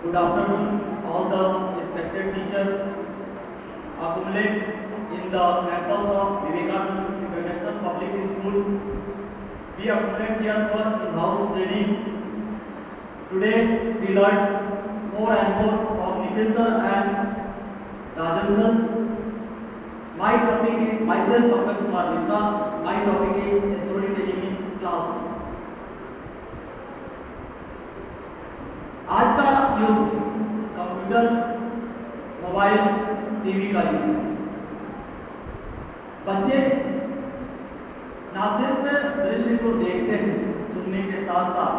Good afternoon, all the respected teachers accumulate in the campus of Vivekananda International Public School. We accumulate here for in-house training. Today we learned more and more of Nikhil sir and Rajan sir. My topic is myself, Pankaj Kumar Mishra. My topic is storytelling in classroom. आज का युग computer, mobile, TV का युग है। बच्चे ना सिर्फ दृश्य को देखते हैं सुनने के साथ साथ,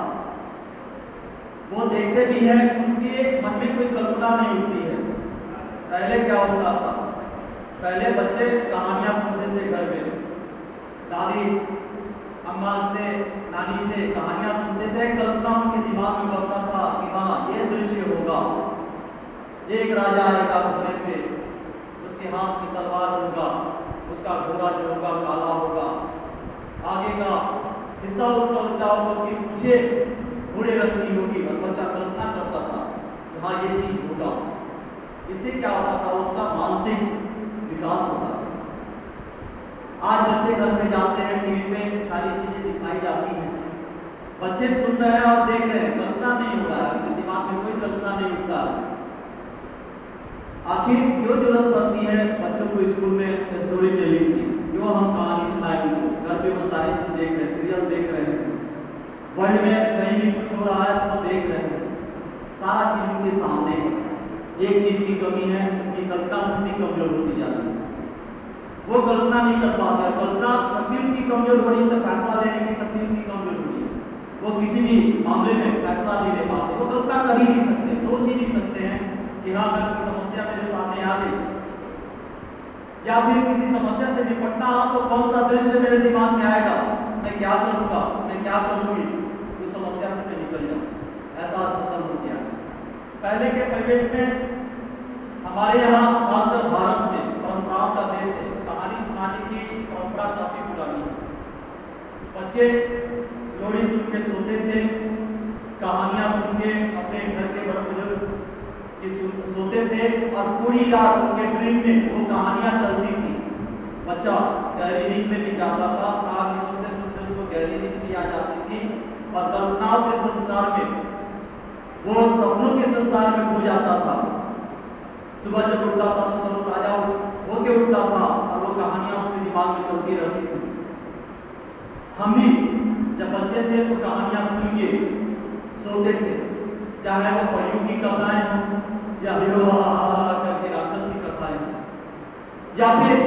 वो देखते भी हैं, उनके मन में कोई कल्पना नहीं उठती है। पहले क्या होता था? पहले बच्चे कहानियां सुनते थे घर में, दादी अम्मा से, नानी से कहानियां सुनते थे। कल्पना उनके दिमाग में बनता था कि हाँ, ये दृश्य होगा, एक राजा आएगा घोड़े पे, उसके हाथ में तलवार होगा, उसका घोड़ा जो होगा काला होगा, आगे का हिस्सा उसका उल्टा होगा, उसकी पूंछे भूरे रंग की होगी, और बच्चा कल्पना करता था कि हाँ, ये चीज होगा। इससे क्या होता था? उसका मानसिक विकास होता था। आज बच्चे घर में जाते हैं, टीवी पे सारी चीजें दिखाई जाती हैं, बच्चे सुन रहे हैं और देख रहे हैं, कल्पना नहीं हो रहा है, उनके दिमाग में कोई कल्पना नहीं उठता। आखिर क्यों जरूरत पड़ती है बच्चों को स्कूल में स्टोरी टेलिंग की? क्यों हम कहानी सुनाए उनको? घर पे वो सारी चीज देख रहे हैं, सीरियल देख रहे हैं, वर्ल्ड में कहीं भी कुछ हो रहा है तो देख रहे हैं, सारा चीज उनके सामने। एक चीज की कमी है, उनकी कल्पना शक्ति कमजोर होती जा रही है, वो कल्पना नहीं कर पाते। कल्पना शक्ति उनकी कमजोर हो रही है तो फैसला लेने की शक्ति उनकी कमजोर हो रही है, वो किसी भी मामले में फैसला नहीं ले पाते, वो कल्पना कर ही नहीं सकते, सोच ही नहीं सकते हैं कि हाँ, अगर कोई समस्या मेरे सामने आ गई या फिर किसी समस्या से निपटना हो तो कौन सा दृश्य मेरे दिमाग में आएगा, मैं क्या करूंगा, मैं क्या करूंगी, उस समस्या से मैं निकल जाऊं। ऐसा खत्म हो गया। पहले के परिवेश में हमारे यहाँ खासकर भारत में परंपराओं का देश है, कहानी सुनाने की परंपरा काफी पुरानी है। बच्चे लोरी सुन के सोते थे, कहानियां सुन के अपने घर के बड़े बुजुर्ग की सोते थे, और पूरी रात उनके ड्रीम में वो कहानियां चलती थी। बच्चा गहरी नींद में भी जाता था, कहानी सुनते सुनते उसको गहरी नींद भी आ जाती थी, और कल्पनाओं के संसार में, वो सपनों के संसार में खो जाता था। सुबह जब उठता था तो तरोताजा होके उठता था, और वो कहानियां उसके दिमाग में चलती रहती थी। हम भी जब बच्चे थे तो कहानियां सुन के सोते थे, चाहे वो परियों की कथाएं हों या हीरो करके राक्षस की कथाएं हों, या फिर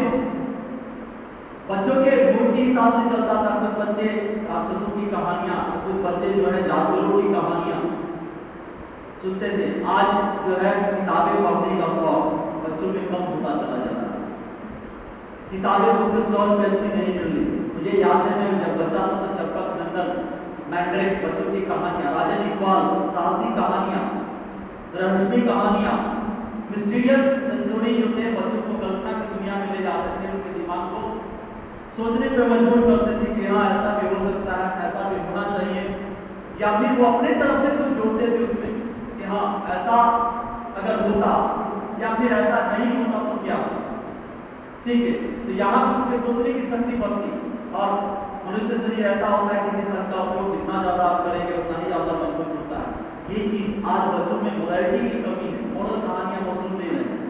बच्चों के मूड के हिसाब से चलता था। कुछ बच्चे राक्षसों की कहानियां, कुछ बच्चे जो है जानवरों की कहानियां सुनते थे। आज जो है किताबें पढ़ने का शौक बच्चों में कम होता चला जा रहा है, किताबें बुक स्टॉल पे अच्छी नहीं मिल रही। मुझे याद है, मैं जब बच्चा था तो चंपक नंदन, मैंड्रेक, बच्चों की कहानियां, राजन इकबाल, साहसी कहानियां, रहस्यमयी कहानियां, मिस्टीरियस स्टोरी जो थे, बच्चों को कल्पना की दुनिया में ले जाते थे, उनके दिमाग को सोचने पे मजबूर करते थे कि हाँ, ऐसा भी हो सकता है, ऐसा भी होना चाहिए, या फिर वो अपने तरफ से कुछ जोड़ते थे उसमें कि हाँ, ऐसा अगर होता या फिर ऐसा नहीं होता तो क्या होता। ठीक है, तो यहाँ पर उनके सोचने की शक्ति बढ़ती, और मनुष्य शरीर ऐसा होता है कि जिस अंग का उपयोग जितना ज्यादा आप करेंगे उतना ही ज्यादा मजबूत होता है। ये चीज आज बच्चों में मोरालिटी की कमी है, मोरल कहानियां वो सुन नहीं रहे।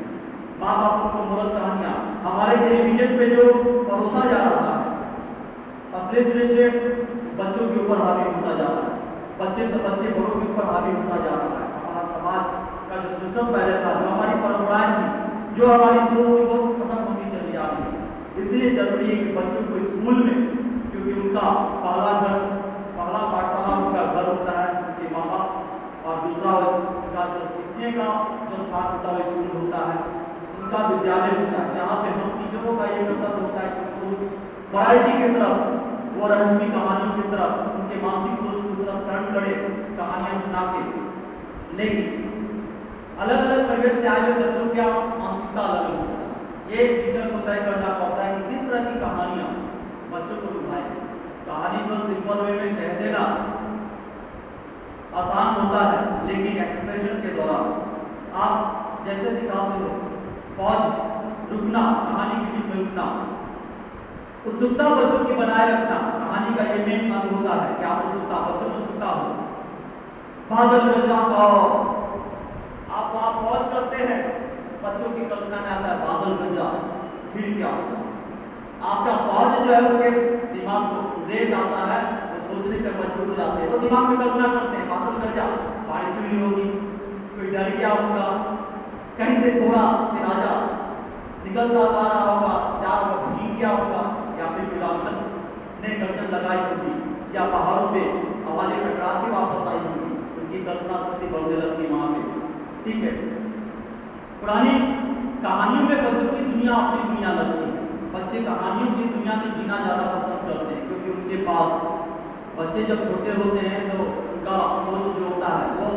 माँ बाप को मोरल कहानियां हमारे टेलीविजन पे जो परोसा जा रहा है, असली दृश्य बच्चों के ऊपर हावी होता जा रहा है, बच्चे बड़ों के ऊपर हावी होता जा रहा है। हमारा समाज का जो सिस्टम पहले था, जो हमारी परंपराएं थी, जो हमारी सोच थी, वो खत्म होती चली जा रही है। इसलिए जरूरी है कि बच्चों को स्कूल में, क्योंकि उनका पहला घर, पहला पाठशाला उनका घर होता है, उनके माँ बाप, और दूसरा उनका जो सीखने का जो स्थान होता है वो स्कूल होता है, उनका विद्यालय होता है, जहाँ पे हम टीचरों का ये कर्तव्य होता है कि उनको वैरायटी की तरफ, वो रहस्यमयी कहानियों की तरफ, उनके मानसिक सोच की तरफ टर्न करे, कहानियां सुना के। लेकिन अलग अलग परिवेश से आए हुए बच्चों का मानसिकता अलग होता है। एक टीचर को तय करना पड़ता है कि किस तरह की कहानियां बच्चों को सुनाए। कहानी को सिंपल वे में कह देना आसान होता है, लेकिन एक्सप्रेशन के दौरान आप जैसे दिखाते हो, पॉज, रुकना, कहानी के बीच में रुकना, उत्सुकता बच्चों की बनाए रखना, कहानी का ये मेन अंग होता है कि आप उत्सुकता, बच्चों में उत्सुकता हो। बादल गरजा, आप वहां पॉज करते हैं, बच्चों की कल्पना में आता है बादल गरजा, फिर क्या होगा। आपका पॉज जो है उनके दिमाग को रेट आता है, वो सोचने पर मजबूर हो जाते हैं, वो दिमाग में कल्पना करते हैं बादल गरजा, बारिश हुई होगी, कोई डर गया होगा, कहीं से घोड़ा फिर राजा निकलता हुआ आ रहा होगा, क्या होगा, भीग गया होगा, या फिर कोई राक्षस ने गर्दन लगाई होगी, या पहाड़ों पे आवाजें टकरा के वापस आई होगी। उनकी कल्पना शक्ति बढ़ने लगती वहां पे। ठीक है, पुरानी कहानियों में बच्चों की दुनिया अपनी दुनिया लगती है। बच्चे कहानियों की दुनिया में जीना ज्यादा पसंद करते हैं, क्योंकि उनके पास, बच्चे जब छोटे होते हैं तो उनका सोच जो होता है वो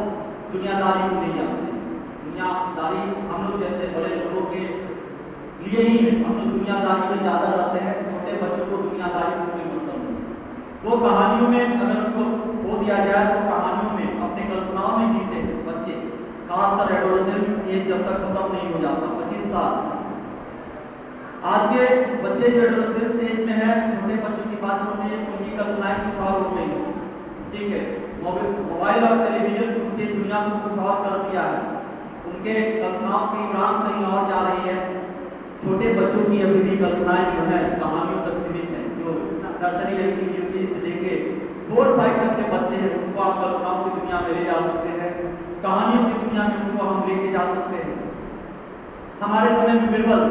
दुनियादारी को नहीं जानते। दुनियादारी हम लोग जैसे बड़े लोगों के लिए ही है, हम लोग दुनियादारी में ज्यादा रहते हैं, छोटे बच्चों को दुनियादारी से कोई मतलब नहीं। वो कहानियों में अगर उनको खो दिया जाए तो कहानियों में अपने कल्पनाओं में जीते हैं बच्चे, खासकर एडोलेसेंस एज जब तक खत्म नहीं हो जाता, 25 साल। आज के बच्चे जो एडोलेसेंस एज में है, छोटे बच्चों की बात होती है, उनकी कल्पनाएं कुछ और हो गई। ठीक है, मोबाइल और टेलीविजन उनकी दुनिया को कुछ और कर दिया है, उनके कल्पनाओं की उड़ान कहीं और जा रही है। छोटे बच्चों की अभी भी कल्पनाएं जो है कहानियों तक सीमित है। जो नर्सरी एलकेजी से लेके 4-5 तक के बच्चे हैं, उनको आप कल्पनाओं की दुनिया में ले जा सकते हैं, कहानियों की दुनिया में उनको हम लेके जा सकते हैं। हमारे समय में बिरबल,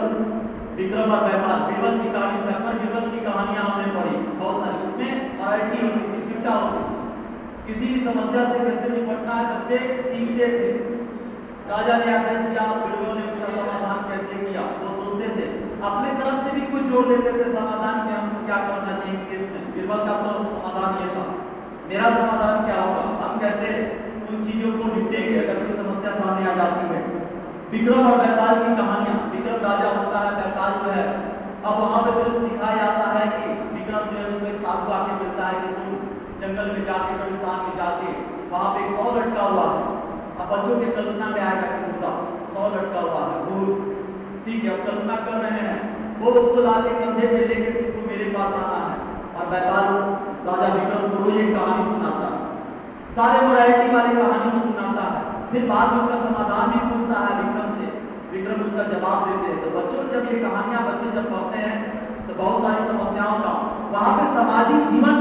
विक्रम और बैताल, बिरबल की कहानी से अक्सर बिरबल की कहानियां हमने पढ़ी बहुत सारी, उसमें वैरायटी होती थी, शिक्षा होती थी, किसी भी समस्या से कैसे निपटना है बच्चे सीखते थे। राजा ने आदेश दिया, बिरबल ने उसका समाधान कैसे किया वो सोचते थे, अपने तरफ से भी कुछ जोड़ देते थे समाधान में, हमको क्या करना चाहिए इस केस में। बिरबल का तो समाधान ये था, मेरा समाधान क्या होगा, हम कैसे उन चीजों को निपटेंगे अगर कोई समस्या सामने आ जाती है। विक्रम और बैताल की कहानियां, विक्रम राजा होता है, बैताल जो है, अब वहां पे दृश्य दिखाया जाता है कि विक्रम जो है उसको एक साधु आके मिलता है कि तुम जंगल में जाके, कब्रिस्तान में जाके, वहां पे एक 100 लटका हुआ है। अब बच्चों के कल्पना में आएगा कि भूता 100 लटका हुआ है, भूत। ठीक है, अब कल्पना कर रहे हैं, वो उसको लाके कंधे पे लेके तुमको मेरे पास आना है। और बैताल राजा विक्रम को रोज एक कहानी सुनाता है, सारे वैरायटी वाली कहानी को सुनाता है, फिर बाद में उसका समाधान भी पूछता है विक्रम से, विक्रम उसका जवाब देते हैं। तो बच्चों जब ये कहानियां बच्चे जब पढ़ते हैं तो बहुत सारी समस्याओं का, वहां पे सामाजिक जीवन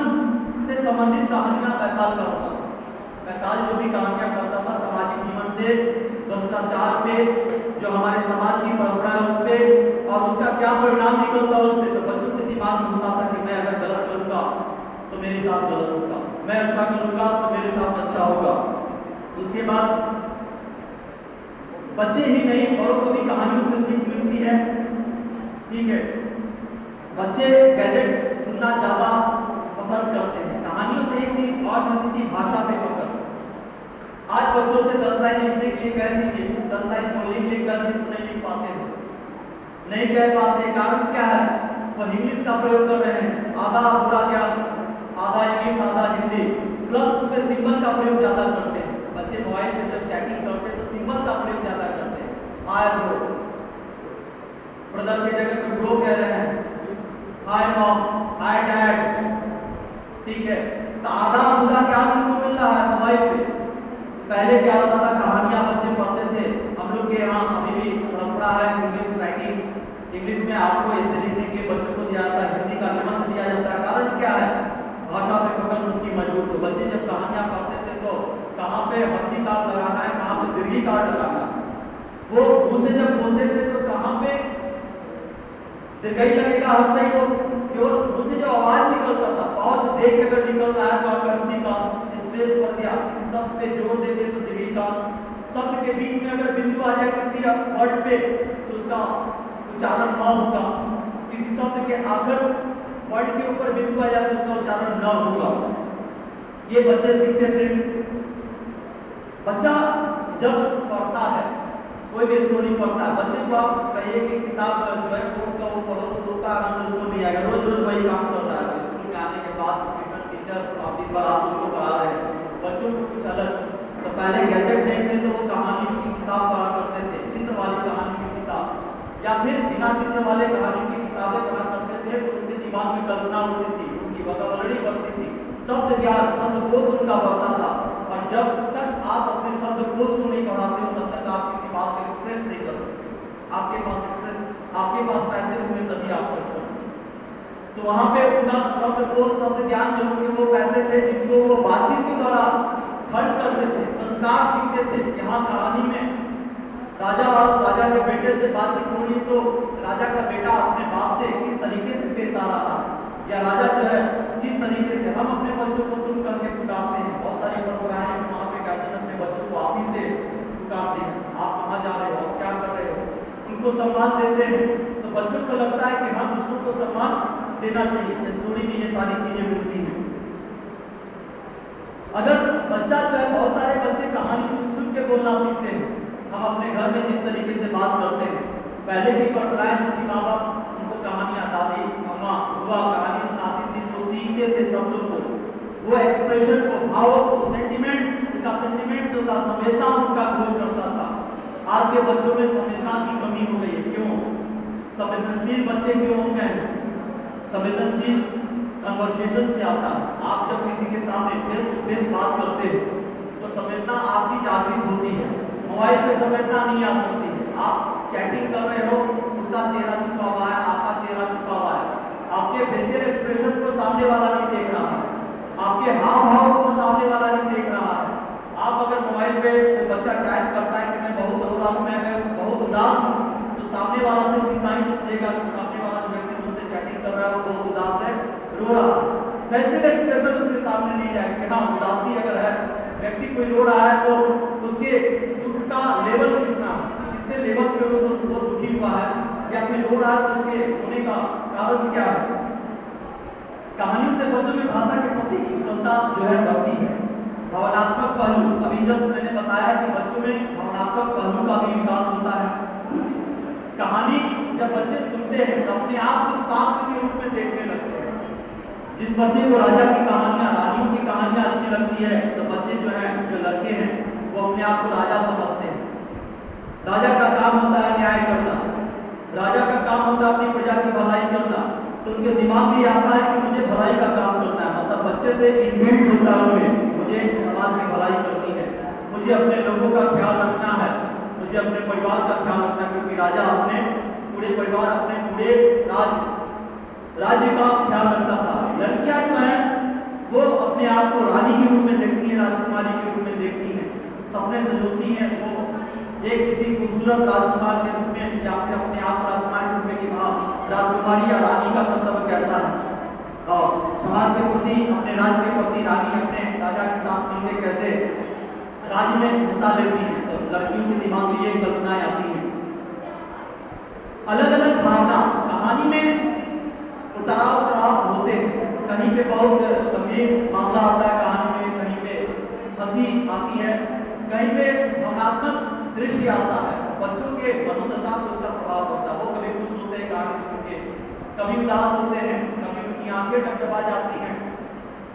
से संबंधित कहानियां बैताल का होता था। बैताल जो भी कहानियां करता था सामाजिक जीवन से, भ्रष्टाचार पे, जो हमारे समाज की परंपरा है उस पे, और उसका क्या परिणाम निकलता है उस पे। तो बच्चों के दिमाग में होता था कि मैं अगर गलत करूंगा तो मेरे साथ गलत होगा, मैं अच्छा करूंगा तो मेरे साथ अच्छा होगा। उसके बाद बच्चे ही नहीं, बड़ों को भी कहानियों से सीख मिलती है। ठीक है, बच्चे गैजेट सुनना ज्यादा पसंद करते हैं, कहानियों से एक चीज और मिलती थी, भाषा पे पकड़। आज बच्चों से 10 लाइन लिखने के लिए कह दीजिए, 10 लाइन बोलने के लिए कह दीजिए तो नहीं लिख पाते हैं, नहीं कह पाते। कारण क्या है, वो इंग्लिश का प्रयोग कर रहे हैं, आधा अधूरा ज्ञान, आधा इंग्लिश आधा हिंदी, प्लस उसमें सिंबल का प्रयोग ज्यादा करते हैं। बच्चे मोबाइल में जब चैटिंग करते हैं तो सिंबल का प्रयोग ज्यादा करते हैं। हाय ब्रो, ब्रदर की जगह पे ब्रो कह रहे हैं, हाय मॉम, हाय डैड। ठीक है, तो आधा अधूरा ज्ञान उनको मिल रहा है मोबाइल पे। पहले क्या होता था, कहानियां बच्चे पढ़ते थे, हम लोग के यहाँ अभी भी परंपरा है इंग्लिश राइटिंग, इंग्लिश में आपको ऐसे लिखने के लिए बच्चों को दिया जाता है, हिंदी का निबंध दिया जाता है। कारण क्या है, भाषा पे पकड़ उनकी मजबूत हो। बच्चे जब कहानियां पढ़ते थे तो कहाँ पे हस्ती कार्ड लगाना है, कहाँ पे दीर्घी कार्ड लगाना है, वो मुंह से जब बोलते थे तो कहाँ पे दीर्घई लगेगा, हस्ती को केवल मुंह से जो आवाज निकलता था, पॉज देख के अगर निकल रहा है तो आप हस्ती का स्ट्रेस कर दिया, किसी शब्द पे जोर देते तो दीर्घी का, शब्द के बीच में अगर बिंदु आ जाए किसी वर्ड पे तो उसका उच्चारण न होगा, किसी शब्द के आखिर वर्ड के ऊपर बिंदु आ जाए तो उसका उच्चारण न होगा। ये बच्चे सीखते थे। बच्चा जब पढ़ता है, कोई भी स्टोरी पढ़ता है, बच्चे को आप कहिए कि किताब जो है कोर्स का वो पढ़ो तो उसका आनंद उसको नहीं आएगा। रोज रोज वही काम कर रहा है, स्कूल में आने के बाद ट्यूशन टीचर दिन भर आप उसको पढ़ा रहे हैं, बच्चों को कुछ अलग तो पहले गैजेट नहीं थे तो वो कहानियों की किताब पढ़ा करते थे, चित्र वाली कहानी की किताब, या फिर बिना चित्र वाले कहानी की किताबें पढ़ा करते थे। तो उनके दिमाग में कल्पना होती थी, उनकी वोकैबुलरी बढ़ती थी, शब्द ज्ञान शब्दकोश उनका बढ़ता था। और जब तक आप अपने शब्दकोश को नहीं बढ़ाते हो तब तक आप किसी बात को एक्सप्रेस नहीं कर सकते। आपके पास पैसे होंगे तभी आप कर सकते। तो वहां पे उनका शब्दकोश शब्द ज्ञान जो उनके वो पैसे थे जिनको वो बातचीत के द्वारा खर्च करते थे, संस्कार सीखते थे। यहाँ कहानी में राजा और राजा के बेटे से बातचीत हो रही तो राजा का बेटा अपने बाप से किस तरीके से पेश आ रहा है, या राजा जो है किस तरीके से, हम अपने बच्चों को तुम करके पुकारते हैं। बहुत सारी परंपराएं हैं वहाँ पे गार्जियन अपने बच्चों को आप ही से पुकारते हैं, आप कहाँ जा रहे हो, क्या कर रहे हो, उनको सम्मान देते हैं। तो बच्चों को लगता है कि हाँ दूसरों को सम्मान देना चाहिए। स्टोरी में ये सारी चीजें मिलती हैं। अगर बच्चा जो है, बहुत सारे बच्चे कहानी सुन सुन के बोलना सीखते हैं। हम अपने घर में जिस तरीके से बात करते हैं, पहले की परंपराएं जो थी, माँ बाप उनको कहानियां, दादी अम्मा बुआ कहानी सुनाती थी, तो सीखते थे शब्दों को, वो एक्सप्रेशन को, भावों को, सेंटिमेंट्स, उनका सेंटिमेंट्स होता, संवेदना उनका ग्रो करता था। आज के बच्चों में संवेदना की कमी हो गई है। क्यों? संवेदनशील बच्चे क्यों हो गए? संवेदनशील कन्वर्सेशन से आता है। आप जब किसी के सामने फेस टू फेस बात करते हो तो संवेदना आपकी जागृत होती है। मोबाइल पे संवेदना नहीं आ सकती है। आप चैटिंग कर रहे हो, उसका चेहरा छुपा हुआ है, आपका चेहरा छुपा हुआ है, आपके फेशियल एक्सप्रेशन को सामने वाला नहीं देख रहा है, आपके हाव भाव को सामने वाला नहीं देख रहा है। आप अगर मोबाइल पे कोई बच्चा टाइप करता है कि मैं बहुत रो रहा हूँ, मैं बहुत उदास हूँ, तो सामने वाला से कितना ही समझेगा कि सामने वाला जो व्यक्ति मुझसे चैटिंग कर रहा है वो बहुत उदास है, रो रहा है। फेशियल एक्सप्रेशन उसके सामने नहीं जाएगा कि हाँ उदासी अगर है, व्यक्ति कोई रो रहा है तो उसके दुख का लेवल कितना, कितने लेवल पे उसको वो दुखी हुआ है, या फिर रो रहा है तो उसके होने का कारण क्या है। कहानियों से बच्चों में भाषा के प्रति कुशलता जो है बढ़ती है। भावनात्मक पहलू, अभी जस्ट मैंने बताया कि बच्चों में भावनात्मक पहलू का भी विकास होता है। कहानी जब बच्चे सुनते हैं तो अपने आप उस पात्र के रूप में देखने लगते हैं। जिस बच्चे को राजा की कहानियां, रानियों की कहानियां अच्छी लगती है, तो बच्चे जो हैं, जो लड़के हैं, वो अपने आप को राजा समझते हैं। राजा का काम होता है न्याय करना, राजा का काम होता है अपनी प्रजा की भलाई करना। तो उनके दिमाग में आता है कि मुझे भलाई का काम करना है, मतलब बच्चे से इनबिल्ट होता है उनमें, मुझे समाज की भलाई करनी है, मुझे अपने लोगों का ख्याल रखना है, मुझे अपने परिवार का ख्याल रखना है। क्योंकि राजा अपने पूरे परिवार, अपने पूरे राज्य का ख्याल रखता था। लड़कियां जो है वो अपने आप को रानी के रूप में देखती है, राजकुमारी के रूप में देखती हैं, सपने सजोती हैं वो एक किसी खूबसूरत राजकुमार के रूप में, या फिर अपने आप को राजकुमारी के रूप में कि हाँ राजकुमारी या रानी का कर्तव्य कैसा है, और समाज के प्रति, अपने राज्य के प्रति रानी अपने राजा के साथ मिलकर कैसे राज्य में हिस्सा लेती है। तो लड़कियों के दिमाग में ये कल्पनाएं आती हैं। अलग अलग भावना, कहानी में उतार चढ़ाव होते हैं। कहीं पे बहुत गंभीर मामला आता है कहानी में, कहीं पे हंसी आती है, कहीं पे भावनात्मक दृश्य आता है। बच्चों के मनोदशा पर उसका प्रभाव पड़ता है। वो कभी खुश होते हैं कहानी सुन के, कभी उदास होते हैं, कभी उनकी आंखें डगडगा जाती हैं,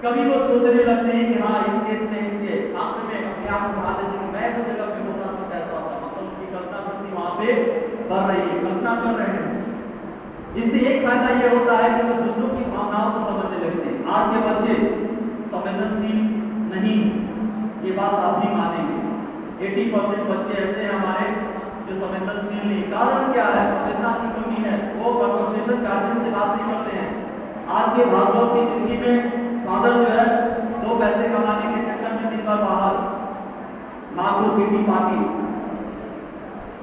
कभी वो सोचने लगते हैं कि हाँ इस केस में, इनके पात्र में अपने आप को ढाल देते हैं, मैं उस जगह पे होता तो कैसा होता। मतलब उनकी कल्पना शक्ति वहां पे बढ़ रही है, कल्पना कर रहे हैं। इससे एक फायदा ये होता है कि वो दूसरों की भावनाओं को समझने लगते हैं। आज के बच्चे संवेदनशील नहीं, ये बात आप भी मानेंगे। 80% बच्चे ऐसे हैं हमारे जो संवेदनशील नहीं। कारण क्या है? संवेदना की कमी है। वो कन्वर्सेशन गार्जियन से बात नहीं करते हैं। आज के भागदौड़ की जिंदगी में फादर जो है 2 पैसे कमाने के चक्कर में दिन भर बाहर, माँ को किटी पार्टी,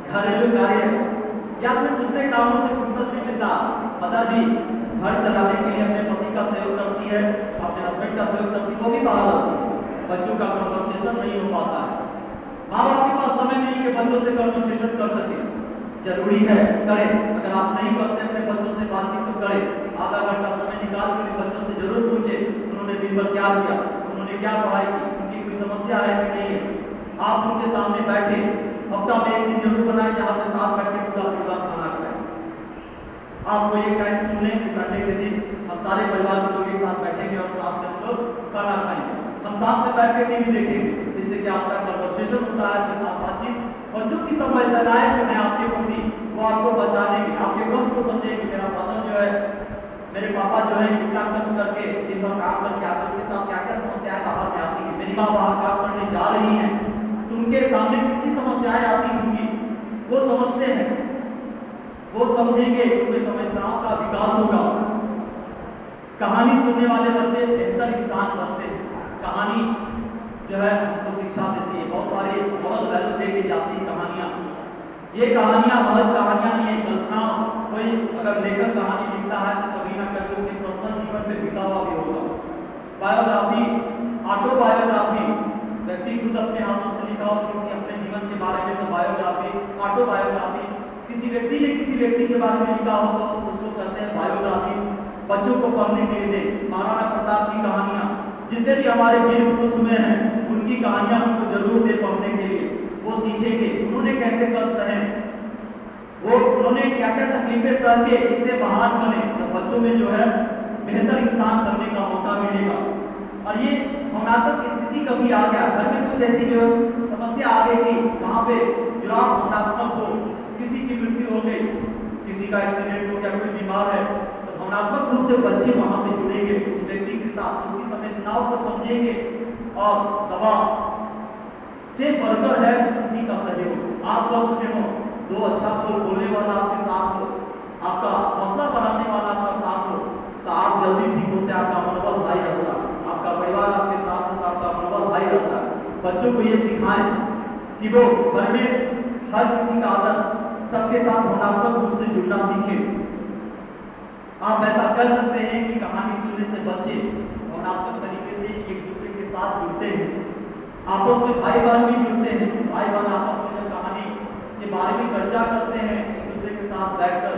घरेलू कार्य या फिर दूसरे कामों से फुर्सत नहीं मिलता। मदर भी घर चलाने के लिए अपने पति का सहयोग करती है, अपने हस्बैंड का सहयोग करती है, वो भी बाहर होती है। बच्चों का कन्वर्सेशन नहीं हो पाता है। माँ बाप के पास समय नहीं कि बच्चों से कन्वर्सेशन कर सके। जरूरी है, करें। अगर आप नहीं करते अपने बच्चों से बातचीत तो करें। आधा घंटा समय निकाल के बच्चों से जरूर पूछे उन्होंने दिन भर क्या किया, उन्होंने क्या पढ़ाई की, उनकी कोई समस्या है कि नहीं है। आप उनके सामने बैठे, हफ्ता में एक दिन जरूर बनाए जहाँ पे साथ बैठ के पूरा परिवार खाना खाए। आपको एक टाइम चुन लें कि संडे के दिन हम सारे परिवार के लोग एक साथ बैठेंगे और साथ में हम लोग खाना खाएंगे। हम साथ में बैठ के टीवी देखेंगे, इससे क्या होता है, कन्वर्सेशन होता है, बातचीत। बच्चों की संवेदनाएं जो है आपके प्रति, वो आपको बचाने की, आपके कष्ट को समझेंगे। मेरा फादर जो है, मेरे पापा जो है कितना कष्ट करके दिन भर काम करके आते हैं, उनके साथ क्या क्या समस्याएं बाहर में आती है। मेरी माँ बाहर काम करने जा रही है तो उनके सामने कितनी समस्याएं आती होंगी, वो समझते हैं, वो समझेंगे, उनमें संवेदनाओं का विकास होगा। कहानी सुनने वाले बच्चे बेहतर इंसान बनते हैं। कहानी जो है हमको शिक्षा देती है, बहुत सारी मोरल वैल्यू देके जाती है कहानियां। ये कहानियां महज कहानियां नहीं है, कल्पना। कोई अगर लेखक कहानी लिखता है तो कभी ना कभी उसके पर्सनल जीवन में बीता हुआ भी होगा। बायोग्राफी, ऑटोबायोग्राफी, व्यक्ति खुद अपने हाथों से लिखा हो किसी अपने जीवन के बारे में तो बायोग्राफी। ऑटोबायोग्राफी, किसी व्यक्ति ने किसी व्यक्ति के बारे में लिखा हो तो उसको कहते हैं बायोग्राफी। बच्चों को पढ़ने के लिए दें महाराणा प्रताप की कहानियां, जितने भी हमारे वीर पुरुष हुए हैं उनकी कहानियां हमको जरूर दे पढ़ने के लिए। वो सीखेंगे उन्होंने कैसे कष्ट सहे, वो उन्होंने क्या क्या तकलीफें सह के इतने महान बने। तो बच्चों में जो है बेहतर इंसान बनने का मौका मिलेगा। और ये भावनात्मक स्थिति कभी आ गया, घर में कुछ ऐसी समस्या आ गई कि वहां पे जुड़ाव भावनात्मक हो, किसी की मृत्यु हो गई, किसी का एक्सीडेंट हो गया, कोई बीमार है, तो भावनात्मक रूप से बच्चे वहां पे जुड़ेंगे उस व्यक्ति के साथ, उसकी संवेदनाओं को समझेंगे। और दवा से बढ़कर है किसी का सहयोग। आप कष्ट में हो, दो अच्छा बोलने वाला आपके साथ हो, आपका हौसला बढ़ाने वाला आपका साथ हो, तो आप जल्दी ठीक होते, आपका मनोबल हाई रहता, आपका परिवार आपके साथ होता, आपका मनोबल हाई रहता है। बच्चों को ये सिखाएं कि वो घर में हर किसी का आदर, सबके साथ भावनात्मक रूप से जुड़ना सीखें। आप ऐसा कर सकते हैं कि कहानी सुनने से बच्चे भावनात्मक तरीके से एक दूसरे के साथ जुड़ते हैं, आपस में भाई बहन भी जुड़ते हैं। भाई बहन आपस में जब कहानी के बारे में चर्चा करते हैं एक दूसरे के साथ बैठकर,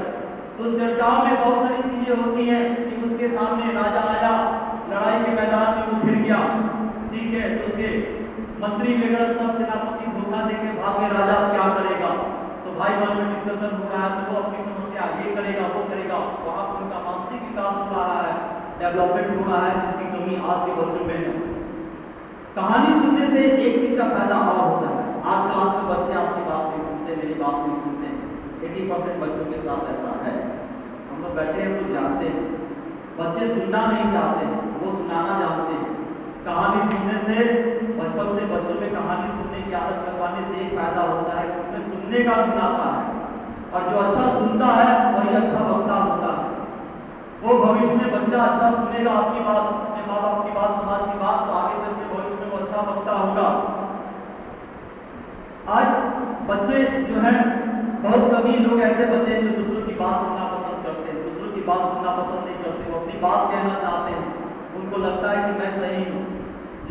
तो उस चर्चाओं में बहुत सारी चीजें होती हैं कि उसके सामने राजा आया, लड़ाई के मैदान में वो घिर गया, ठीक है, तो उसके मंत्री वगैरह सब सेनापति धोखा देके भागे, राजा क्या करेगा। तो भाई बहन में डिस्कशन हो रहा है, तो वो अपनी समस्या ये करेगा वो करेगा, वहां पर उनका मानसिक विकास हो रहा है, डेवलपमेंट हो रहा है, जिसकी कमी आज के बच्चों में है। कहानी सुनने से एक चीज का फायदा और होता है, आज क्लास में बच्चे आपकी बात नहीं सुनते, मेरी बात नहीं सुनते, 80% बच्चों के साथ ऐसा है। हम लोग बैठे हैं तो जानते हैं बच्चे सुनना नहीं चाहते, वो सुनाना जानते हैं। कहानी सुनने से, बचपन से बच्चों में कहानी सुनने की आदत लगवाने से एक फायदा होता है कि उनमें सुनने का गुण आता है, और जो अच्छा सुनता है वही अच्छा वक्ता होता है। वो भविष्य में बच्चा अच्छा सुनेगा आपकी बात, अपने माँ बाप की बात, समाज की बात, तो आगे चल के भविष्य में वो अच्छा वक्ता होगा। आज बच्चे जो है, बहुत कभी लोग ऐसे बच्चे हैं जो दूसरों की बात सुनना पसंद करते हैं, दूसरों की बात सुनना पसंद नहीं करते, वो अपनी बात कहना चाहते हैं, उनको लगता है कि मैं सही हूँ।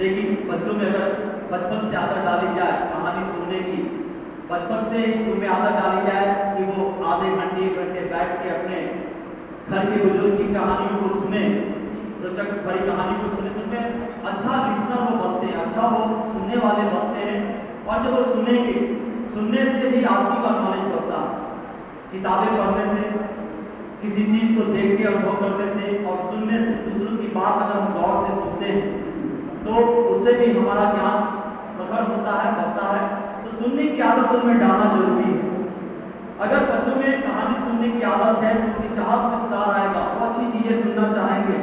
लेकिन बच्चों में अगर बचपन से आदत डाली जाए कहानी सुनने की, बचपन से उनमें आदत डाली जाए कि वो आधे घंटे 1 घंटे बैठ के अपने घर के बुजुर्ग की कहानियों को सुने, रोचक भरी कहानी को सुने, तो उनमें अच्छा लिसनर वो बनते हैं, अच्छा वो सुनने वाले बनते हैं। और जब वो सुनेंगे, सुनने से भी आदमी का नॉलेज बढ़ता है, किताबें पढ़ने से, किसी चीज को देख के अनुभव करने से और सुनने से, दूसरों की बात अगर हम गौर से सुनते हैं तो उससे भी हमारा ज्ञान प्रखर होता है, बढ़ता है। तो सुनने की आदत उनमें डालना जरूरी है। अगर बच्चों में कहानी सुनने की आदत है तो उनकी चाहत में सुधार आएगा, वो अच्छी चीजें सुनना चाहेंगे।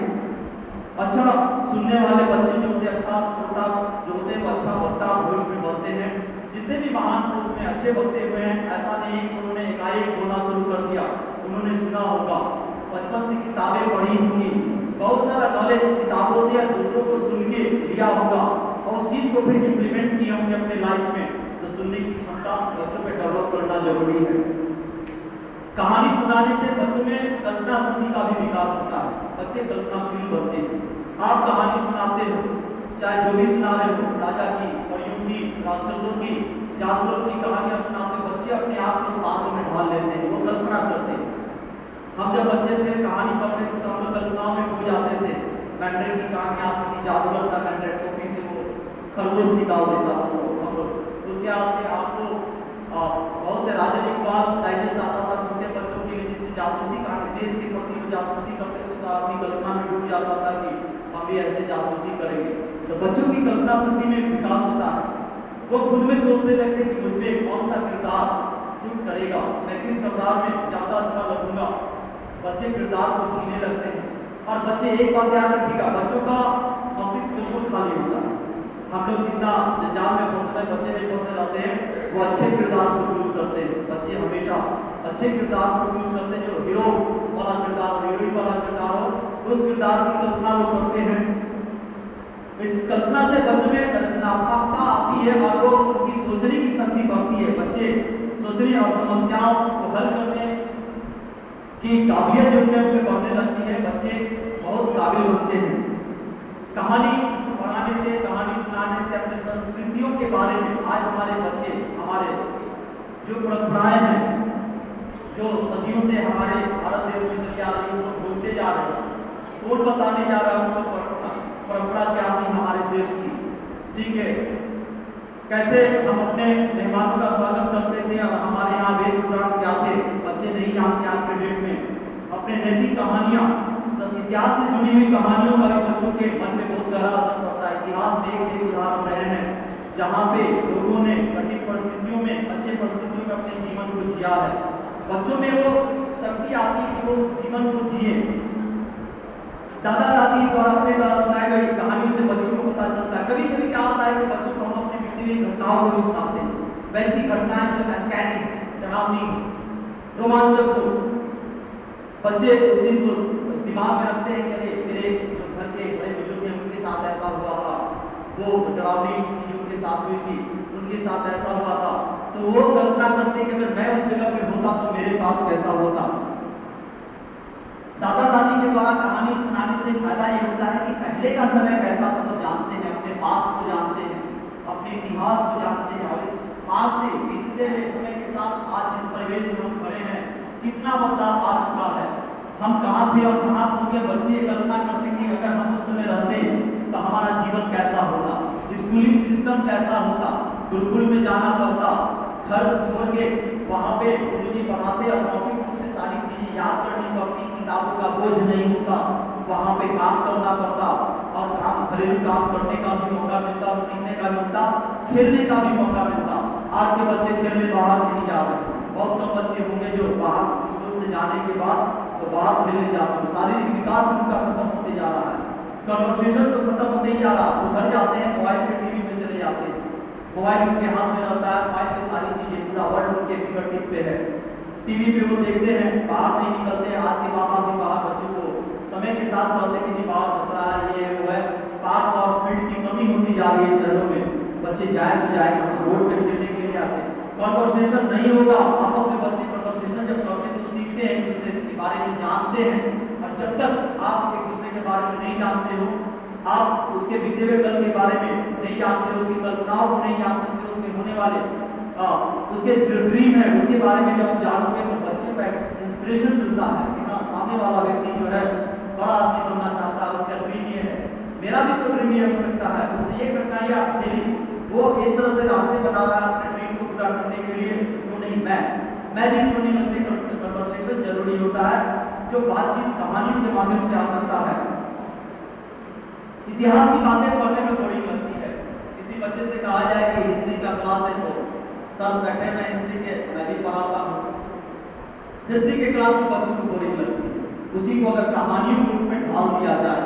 अच्छा सुनने वाले बच्चे जो होते हैं, अच्छा श्रोता जो होते हैं, वो अच्छा वक्ता भविष्य में बनते हैं। जितने भी महान पुरुष में अच्छे वक्ते हुए हैं, ऐसा नहीं कि उन्होंने एकाएक बोलना शुरू कर दिया, उन्होंने सुना होगा, बचपन से किताबें पढ़ी होंगी, बहुत सारा नॉलेज किताबों से या दूसरों को सुन के लिया होगा और उस चीज को फिर इम्प्लीमेंट किया होंगे अपने लाइफ में। तो सुनने की क्षमता बच्चों में डेवलप करना जरूरी है। कहानी सुनाने से बच्चों में कल्पना शक्ति का भी विकास होता है, बच्चे कल्पनाशील बनते हैं। आप कहानी सुनाते हो, चाहे जो भी सुना रहे हो, राजा की, परियों की, राक्षसों की, जादूगरों की कहानियां सुनाते हो, बच्चे अपने आप को उस पात्र में ढाल लेते हैं, वो कल्पना करते हैं। हम जब बच्चे थे कहानी पढ़ते थे तो हम लोग कल्पनाओं में खो जाते थे। मैंड्रेट की कहानी आती थी, जादूगर था, मैंड्रेट टोपी से वो खरगोश निकाल देता था, तो हम लोग उसके हाथ से आपको बहुत राजा इकबाल डाइजेस्ट आता था छोटे बच्चों के लिए, जिसमें जासूसी कहानी, देश के प्रति वो जासूसी करते थे, तो आदमी कल्पना में डूब जाता था कि हम भी ऐसे जासूसी करेंगे। तो बच्चों की कल्पना शक्ति में विकास होता है। वो खुद में सोचने लगते हैं कि मुझ पे कौन सा किरदार सूट करेगा, मैं किस किरदार में ज्यादा अच्छा लगूंगा। बच्चे किरदार को जीने लगते हैं। और बच्चे एक बात याद रखिएगा, बच्चों का मस्तिष्क बिल्कुल खाली होता है। हम लोग जितना जंजाल में फंसे बच्चे नहीं फंसे रहते हैं, वो अच्छे किरदार को चूज करते हैं। बच्चे हमेशा अच्छे किरदार को चूज करते हैं, जो हीरो वाला किरदार हो, हीरोइन वाला किरदार हो, उस किरदार की कल्पना वो करते हैं। इस कल्पना से बच्चों में रचनात्मकता आती है और वो उनकी सोचने की शक्ति बढ़ती है। बच्चे सोचने और समस्याओं को हल करने की काबिलियत जो उनमें बढ़ने लगती है। बच्चे बहुत काबिल बनते हैं। कहानी पढ़ाने से, कहानी सुनाने से, अपने संस्कृतियों के बारे में आज हमारे बच्चे, हमारे जो परंपराएं हैं, जो सदियों से हमारे भारत देश में चली आ रही है, उसको भूलते जा रहे हैं। कौन बताने जा रहा है उनको परंपरा क्या थी हमारे देश की, ठीक है। कैसे हम अपने मेहमानों का स्वागत करते थे और हमारे यहाँ वेद पुराण क्या थे, बच्चे नहीं जानते आज के डेट में। अपने नैतिक कहानियां, सब इतिहास से जुड़ी हुई कहानियों का भी बच्चों के मन में बहुत गहरा असर पड़ता है। इतिहास में एक से एक उदाहरण रहे हैं जहाँ पे लोगों ने कठिन परिस्थितियों में, अच्छे परिस्थितियों में अपने जीवन को जिया है। बच्चों में वो शक्ति आती है कि वो जीवन को जिए। दादा दादी द्वारा अपने द्वारा सुनाई गई कहानियों से बच्चों को पता चलता है। कभी कभी क्या होता है कि बच्चों को हम अपनी बीती हुई घटनाओं को भी सुनाते हैं। वैसी घटनाएं जो एस्कैटिक, डरावनी, रोमांचक हो, बच्चे उसी को दिमाग में रखते हैं कि अरे मेरे जो घर के बड़े बुजुर्ग हैं उनके साथ ऐसा हुआ था, वो डरावनी चीज उनके साथ हुई थी, उनके साथ ऐसा हुआ था। तो वो कल्पना करते हैं कि अगर मैं उस जगह पे होता तो मेरे साथ कैसा होता। दादा दादी के द्वारा कहानी सुनाने से फायदा ये होता है कि पहले का समय कैसा था वो जानते हैं, अपने पास्ट को जानते हैं, अपने इतिहास को जानते हैं। और इस पास से बीतते हुए समय के साथ आज जिस परिवेश में हम खड़े हैं, कितना बदलाव आ चुका है। हम कहाँ थे और कहाँ पहुंचे। बच्चे कल्पना करते कि अगर हम उस समय रहते तो हमारा जीवन कैसा होता, स्कूलिंग सिस्टम कैसा होता, गुरुकुल में जाना पड़ता, घर छोड़ के वहाँ पे गुरुजी पढ़ाते और मौखिक रूप से सारी चीजें याद करनी पड़ती, किताबों का बोझ नहीं होता, वहाँ पे काम करना पड़ता और काम, घरेलू काम करने का भी मौका मिलता और सीखने का मिलता, खेलने का भी मौका मिलता। आज के बच्चे खेलने बाहर नहीं जा रहे। बहुत कम बच्चे होंगे जो बाहर स्कूल से जाने के बाद तो बाहर खेलने जाते हैं। शारीरिक विकास उनका खत्म होते जा रहा है, कन्वर्सेशन तो खत्म होते ही जा रहा। वो घर जाते हैं, मोबाइल पे, टीवी में चले जाते हैं, मोबाइल उनके हाथ में रहता है, मोबाइल पे सारी चीजें, पूरा वर्ल्ड उनके फिंगर टिप पे है। टीवी पे वो देखते हैं, बाहर नहीं निकलते। आज के माँ बाप भी बाहर बच्चों को समय के साथ कहते कि नहीं बाहर खतरा है, ये है वो है। पार्क और फील्ड की कमी होती जा रही है शहरों में। बच्चे जाए तो जाए रोड पे खेलने के लिए आते हैं। कॉन्वर्सेशन नहीं होगा आपस में। बच्चे कॉन्वर्सेशन जब करते तो सीखते हैं, एक दूसरे के बारे में जानते हैं। और जब तक आप एक दूसरे के बारे में नहीं जानते हो, आप उसके बीते हुए कल के बारे में नहीं जानते हो, उसकी कल्पनाओं को नहीं जान सकते, उसके होने वाले उसके जो ड्रीम है उसके बारे में जब जानोगे तो बच्चे को इंस्पिरेशन मिलता है कि हाँ सामने वाला व्यक्ति जो है बड़ा आदमी बनना चाहता है, उसका ड्रीम ये है, मेरा भी तो ड्रीम ये हो सकता है। उसने ये कठिनाई आप झेली, वो इस तरह से रास्ते बना रहा है अपने ड्रीम को पूरा करने के लिए, क्यों नहीं मैं भी क्यों नहीं। वैसे कन्वर्सेशन जरूरी होता है जो बातचीत कहानियों के माध्यम से आ सकता है। इतिहास की बातें पढ़ने में बोरिंग लगती है। किसी बच्चे से कहा जाए कि हिस्ट्री का क्लास है तो सर बैठे मैं हिस्ट्री के, मैं भी पढ़ाता हूँ, हिस्ट्री के क्लास में बच्चों को बोरिंग लगती है। उसी को अगर कहानियों के रूप में ढाल दिया जाए,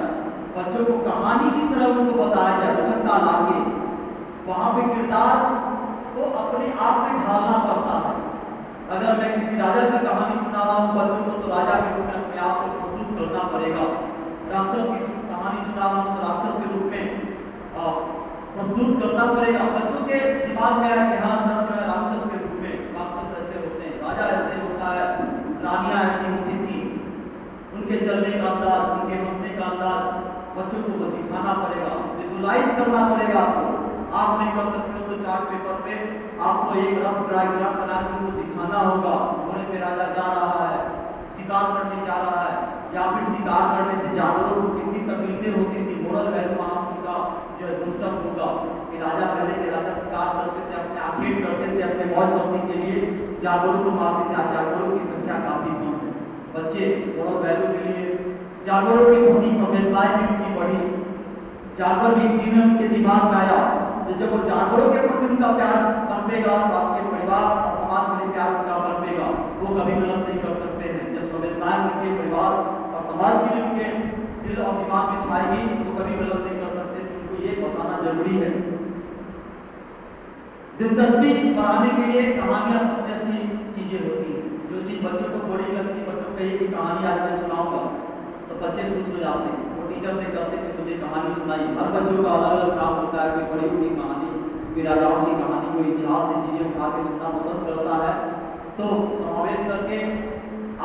बच्चों को कहानी की तरह उनको बताया जाए, रोचकता लाके, वहां पे किरदार को अपने आप में ढालना पड़ता है। अगर मैं किसी राजा की कहानी सुना रहा हूँ बच्चों को, तो राजा के रूप में अपने आप को प्रस्तुत करना पड़ेगा। राक्षस की कहानी सुना रहा हूँ तो राक्षस के रूप में प्रस्तुत करना पड़ेगा। बच्चों के दिमाग में आया कि हाँ सर जो है राक्षस के रूप में, राक्षस ऐसे होते हैं, राजा ऐसे होता है, रानियां ऐसी होती थी, उनके चलने का अंदाज, उनके हंसने का अंदाज बच्चों को दिखाना पड़ेगा, विजुअलाइज करना पड़ेगा। आपको आप नहीं कर सकते हो तो चार्ट पेपर पे आपको एक रफ डायग्राम बना के उनको दिखाना होगा। घोड़े पे राजा जा रहा है, शिकार करने जा रहा है, या फिर शिकार करने से जानवरों को कितनी तकलीफें होती थी। मोरल वैल्यू उनका जो डिस्टर्ब होगा कि राजा, पहले के राजा शिकार करते थे, अपने आखेट करते थे, अपने मौज मस्ती के लिए जानवरों को मारते थे। आज जानवरों की संख्या काफी कम है। बच्चे मोरल वैल्यू के लिए जानवरों की प्रति संवेदनाएं भी उनकी बढ़ी। जानवर भी जीव में उनके दिमाग में आया, तो जब वो जानवरों के प्रति उनका प्यार पनपेगा तो आपके परिवार और समाज के लिए प्यार उनका पनपेगा, वो कभी गलत नहीं कर सकते हैं। जब संवेदनाएं उनके परिवार और समाज के लिए उनके दिल और दिमाग में छाएगी तो वो कभी गलत नहीं कर सकते। तो उनको ये बताना जरूरी है। दिलचस्पी बढ़ाने के लिए कहानियां सबसे अच्छी चीजें होती हैं। जो चीज बच्चों को बोरिंग लगती है, बच्चों को कहिए कि कहानी आज मैं सुनाऊंगा तो बच्चे खुश हो जाते हैं। वो टीचर से कहते हैं कि मुझे कहानी सुनाई। हर बच्चों का अलग अलग काम होता है, कोई बड़ी की कहानी, कोई राजाओं की कहानी, कोई इतिहास से चीजें उठा के सुनना पसंद करता है। तो समावेश करके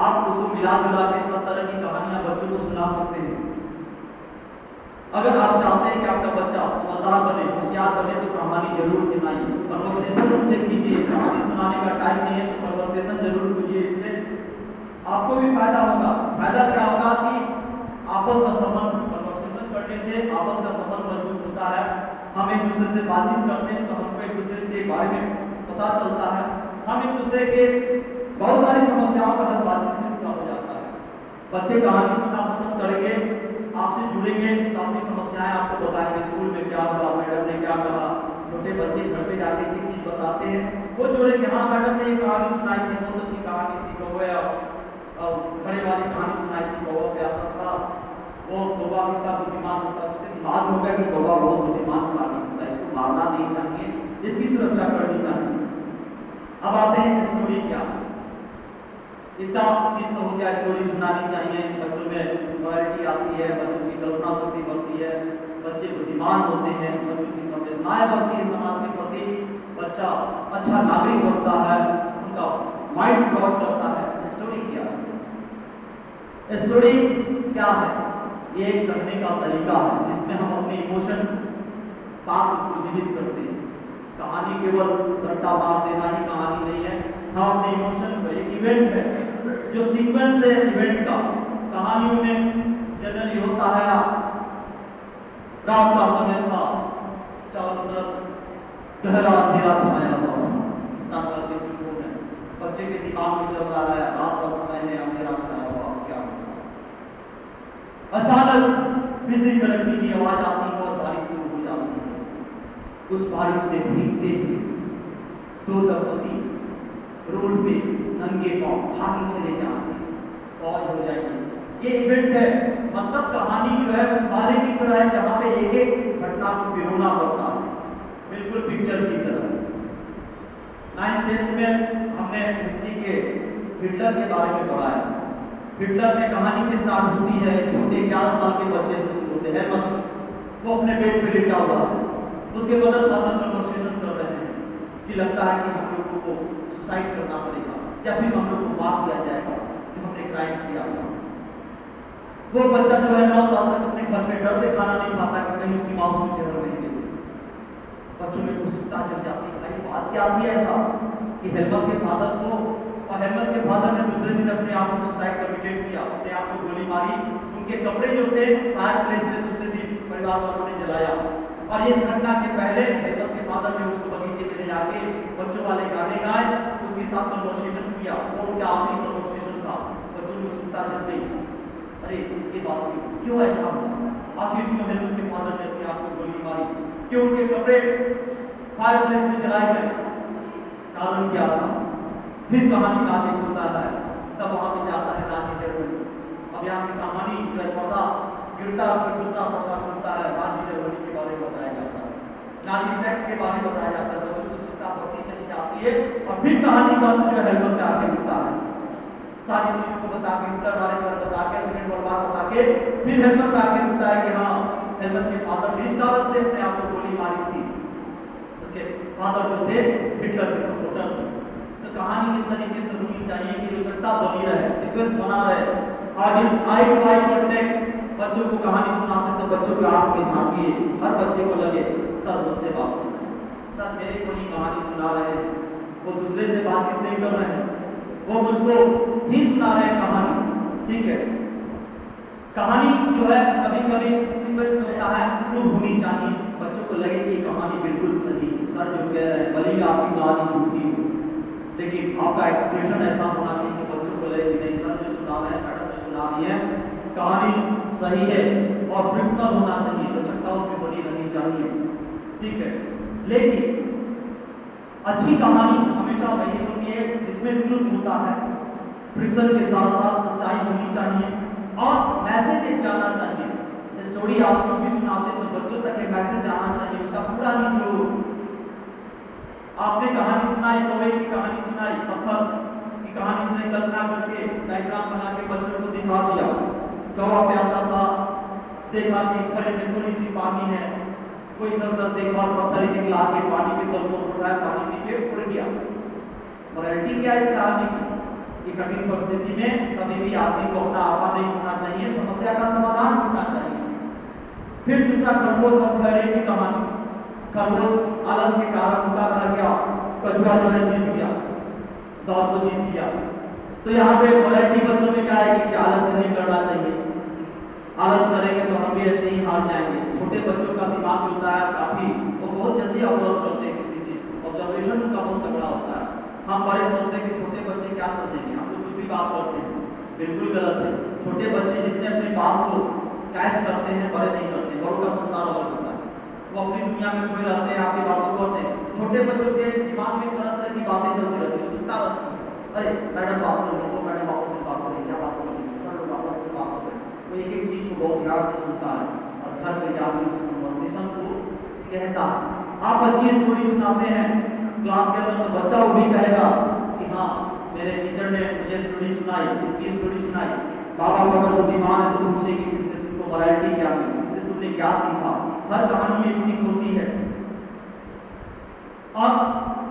आप उसको मिला जुला के सब तरह की कहानियां बच्चों को सुना सकते हैं। अगर आप चाहते हैं कि आपका बच्चा समझदार बने, होशियार बने, तो कहानी जरूर सुनाइए, कन्वर्सेशन उनसे कीजिए। कहानी सुनाने का टाइम नहीं है तो कन्वर्सेशन जरूर कीजिए, इससे आपको भी फायदा होगा। फायदा क्या होगा कि आपस का संबंध, कन्वर्सेशन करने से आपस का संबंध मजबूत होता है। हम एक दूसरे से बातचीत करते हैं तो हमको एक दूसरे के बारे में पता चलता है। हम एक दूसरे के बहुत सारी समस्याओं का हल बातचीत से पूरा हो जाता है। बच्चे कहानी सुनना पसंद करेंगे, आपसे जुड़ेंगे तो अपनी समस्याएं आपको बताएंगे। स्कूल में क्या हुआ, मैडम ने क्या कहा। छोटे बच्चे घर पे जाके एक चीज बताते हैं, वो जोड़ेंगे, हाँ मैडम ने ये कहानी सुनाई थी, बहुत अच्छी कहानी थी, कौवे और घड़े वाली कहानी सुनाई थी। कौवा प्यासा था, वो कौवा कितना बुद्धिमान होता है, उसके दिमाग में होगा कि कौवा बहुत बुद्धिमान प्राणी होता है, इसको मारना नहीं चाहिए, इसकी सुरक्षा करनी चाहिए। अब आते हैं स्टोरी क्या। इतना चीज तो हो गया, स्टोरी सुनानी चाहिए। बच्चों में क्वालिटी आती है, बच्चों की कल्पना शक्ति बढ़ती है, बच्चे बुद्धिमान होते हैं, बच्चों की संवेदनाएं बढ़ती है समाज के प्रति, बच्चा अच्छा नागरिक बनता है, उनका माइंड डेवलप करता है। स्टोरी क्या है? स्टोरी क्या है? ये एक करने का तरीका है जिसमें हम अपने इमोशन पात्र को जीवित करते हैं। कहानी केवल रट्टा मार देना ही कहानी नहीं है। हम अपने इमोशन को, एक इवेंट है जो सीक्वेंस है इवेंट का। कहानियों में जनरली होता है, रात का समय था, चारों तरफ गहरा अंधेरा छाया हुआ था, करके चुप हो गए। बच्चे के दिमाग में चल रहा है, रात का समय है, अंधेरा छाया हुआ, क्या होगा। अचानक बिजली कड़कने की आवाज आती है और बारिश शुरू हो जाती है। उस बारिश में भीगते हुए दो दंपति रोड पे नंगे पांव भागे चले जाएंगे, फौज हो जाएगी। ये इवेंट है, मतलब कहानी जो है उस वाले की तरह है जहां पे एक एक घटना को पिरोना पड़ता है, बिल्कुल पिक्चर की तरह। 9th-10th में हमने हिस्ट्री के हिटलर के बारे में पढ़ा है। हिटलर में कहानी की स्टार्ट होती है छोटे 11 साल के बच्चे से शुरू होते हैं। वो अपने बेड पे लेटा हुआ है, उसके मदर फादर कन्वर्सेशन कर रहे हैं कि लगता है कि हम लोगों को सुसाइड करना पड़ेगा या फिर हम लोग को मार दिया जाएगा जो हमने क्राइम किया था। वो बच्चा जो है 9 साल तक अपने घर में डर से खाना नहीं खाता कि कहीं उसकी माँ उसको जहर नहीं दे। बच्चों में उत्सुकता जग जाती है, भाई बात क्या थी ऐसा कि हेलमट के फादर को, और हेलमट के फादर ने दूसरे दिन अपने आप को सुसाइड कमिटेड किया, अपने आप को गोली मारी। उनके कपड़े जो थे फायर प्लेस में दूसरे दिन परिवार वालों ने जलाया। और इस घटना के पहले हेलमट के फादर ने उसको बगीचे में ले जाके बच्चों वाले गाने गाए, उसके साथ कन्वर्सेशन किया। वो उनका आखिरी कन्वर्सेशन था। बच्चों को उत्सुकता जग गई, अरे इसके बाद क्यों ऐसा हुआ, आखिर क्यों हेलमट के फादर ने अपने आप को गोली मारी, क्यों उनके कपड़े फायर प्लेस में जलाए गए, कारण क्या था। फिर कहानी का आगे खुलता है, तब वहां पे जाता है नाजी जर्मनी। अब यहाँ से कहानी जो है पर्दा गिरता है, फिर दूसरा पर्दा खुलता है, नाजी जर्मनी के बारे में बताया जाता है, नाजी सेक्ट के बारे में बताया जाता है। बच्चों को उत्सुकता बढ़ती चली जाती है और फिर कहानी का अंत जो है हेलमट पे आके खुलता है, सारी चीजों को बता के, हिटलर बारे में बता के, सेकेंड वर्ल्ड वॉर बता के, फिर हेलमट पे आके खुलता है कि हाँ हेलमट के फादर इस कारण से अपने आप को गोली मारी थी, उसके फादर जो थे हिटलर के सपोर्टर थे। तो कहानी इस तरीके से होनी चाहिए कि रोचकता बनी रहे, सीक्वेंस बना रहे। Audience eye to eye contact, बच्चों को कहानी सुनाते तो बच्चों के आंख में झांकिए, हर बच्चे को लगे सर मुझसे बात करें, सर मेरे को ही कहानी सुना रहे हैं, वो दूसरे से बातचीत नहीं कर रहे हैं, वो मुझको ही सुना रहे हैं कहानी। ठीक है, कहानी जो है कभी कभी सीक्वेंस में होता है, प्रूव होनी चाहिए, बच्चों को लगे कि कहानी बिल्कुल सही, सर जो कह रहे हैं भले ही आपकी कहानी झूठी हो, लेकिन आपका एक्सप्रेशन ऐसा होना चाहिए कि बच्चों को लगे कि नहीं सर जो सुना रहे हैं, मैडम जो सुना रही है कहानी सही है। और फ्रिक्शनल होना चाहिए, लचकता उसमें बनी रहनी चाहिए, ठीक है। लेकिन अच्छी कहानी हमेशा वही होती है जिसमें ट्रुथ होता है, फ्रिक्शन के साथ साथ सच्चाई होनी चाहिए और मैसेज एक जाना चाहिए। स्टोरी आप कुछ भी सुनाते तो बच्चों तक एक मैसेज जाना चाहिए, उसका पूरा निचोड़। आपने कहानी सुनाई, कौवे की कहानी सुनाई, पत्थर की कहानी सुनाई, कल्पना करके डायग्राम बना के बच्चों को दिखा दिया। कौवा प्यासा था, देखा कि खड़े में थोड़ी सी पानी है, कोई इधर उधर देखा और पत्थर एक ला के पानी के तल को उठाया, पानी पी के उड़ गया। मोरालिटी क्या है इस कहानी की? कि कठिन परिस्थिति में कभी भी आदमी को अपना आपा नहीं होना चाहिए, समस्या का समाधान ढूंढना चाहिए। फिर दूसरा खरगोश और खैरे की कहानी। खरगोश आलस के कारण भूखा रह गया, कछुआ जो है जीत गया, दौड़ को जीत गया। तो यहाँ पे मोरालिटी बच्चों में क्या है कि आलस नहीं करना चाहिए, आलस करेंगे तो हम भी ऐसे ही हार जाएंगे। छोटे बच्चों का दिमाग होता है काफी, वो बहुत जल्दी ऑब्जर्व करते हैं किसी चीज को, ऑब्जर्वेशन उनका बहुत तगड़ा होता है। हम बड़े सोचते हैं कि छोटे बच्चे क्या समझेंगे, हम तो कुछ भी बात करते हैं, बिल्कुल गलत है। छोटे बच्चे जितने अपनी बात को कैच करते हैं बड़े नहीं करते। बड़ों का संसार अलग होता है, वो अपनी दुनिया में खोए रहते हैं, आपकी बातों को करते हैं। छोटे बच्चों के दिमाग में तरह तरह की बातें चलती रहती है, सुनता रहती है। अरे मैडम बात करेंगे तो मैडम आपस में बात करेंगे, क्या बात करेंगे, सर लोग आपस में बात करें। वो एक एक चीज को बहुत ध्यान से सुनता है और घर पे जाकर उस कन्वर्सेशन को कहता है। आप अच्छी स्टोरी सुनाते हैं क्लास के अंदर तो बच्चा वो भी कहेगा कि हाँ मेरे टीचर ने मुझे स्टोरी सुनाई, इसकी स्टोरी सुनाई। बाबा को अगर बुद्धिमान है तो पूछेगी इससे तुमको मोरालिटी क्या मिली, इससे तुमने क्या सीखा। हर कहानी में एक सीख होती है और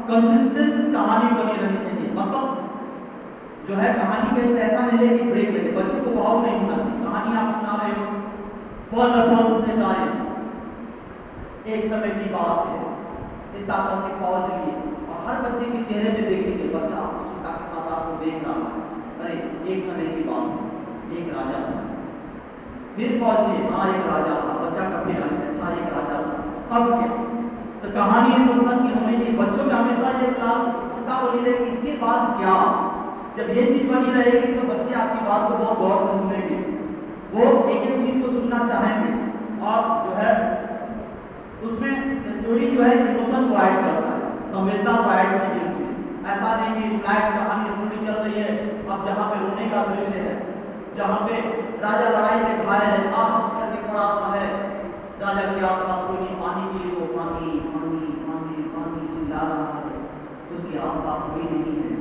कंसिस्टेंस कहानी बनी रहनी चाहिए। मतलब जो है कहानी कहीं से ऐसा नहीं ले कि ब्रेक लगे, बच्चे को भाव नहीं होना चाहिए। कहानी आप सुना रहे हो, फॉर अपॉन से टाइम, एक समय की बात है, इतना करके पहुंच लिए और हर बच्चे के चेहरे में देखेंगे, बच्चा उत्सुकता के साथ आपको देख रहा है। अरे एक समय की बात है, एक राजा था, फिर पहुंचिए, हाँ एक राजा था, बच्चा का फिर आए, अच्छा एक राजा था, अब क्या। तो कहानी इस स्तर की होनी चाहिए, बच्चों में हमेशा ये उत्सुकता बनी रहे कि इसके बाद क्या। जब ये चीज बनी रहेगी तो बच्चे आपकी बात को बहुत गौर से सुनेंगे, वो एक एक चीज को सुनना चाहेंगे और जो है उसमें स्टोरी जो है इमोशन को ऐड करता है, संवेदना को ऐड कीजिए इसमें। ऐसा नहीं कि फ्लैट कहानी स्टोरी चल रही है, अब जहाँ पे रोने का दृश्य है, जहाँ पे राजा लड़ाई में घायल है, आह करके पड़ा हुआ है, राजा के आसपास कोई नहीं, पानी के लिए वो पानी पानी पानी पानी चिल्ला रहा है, उसके आसपास कोई नहीं है।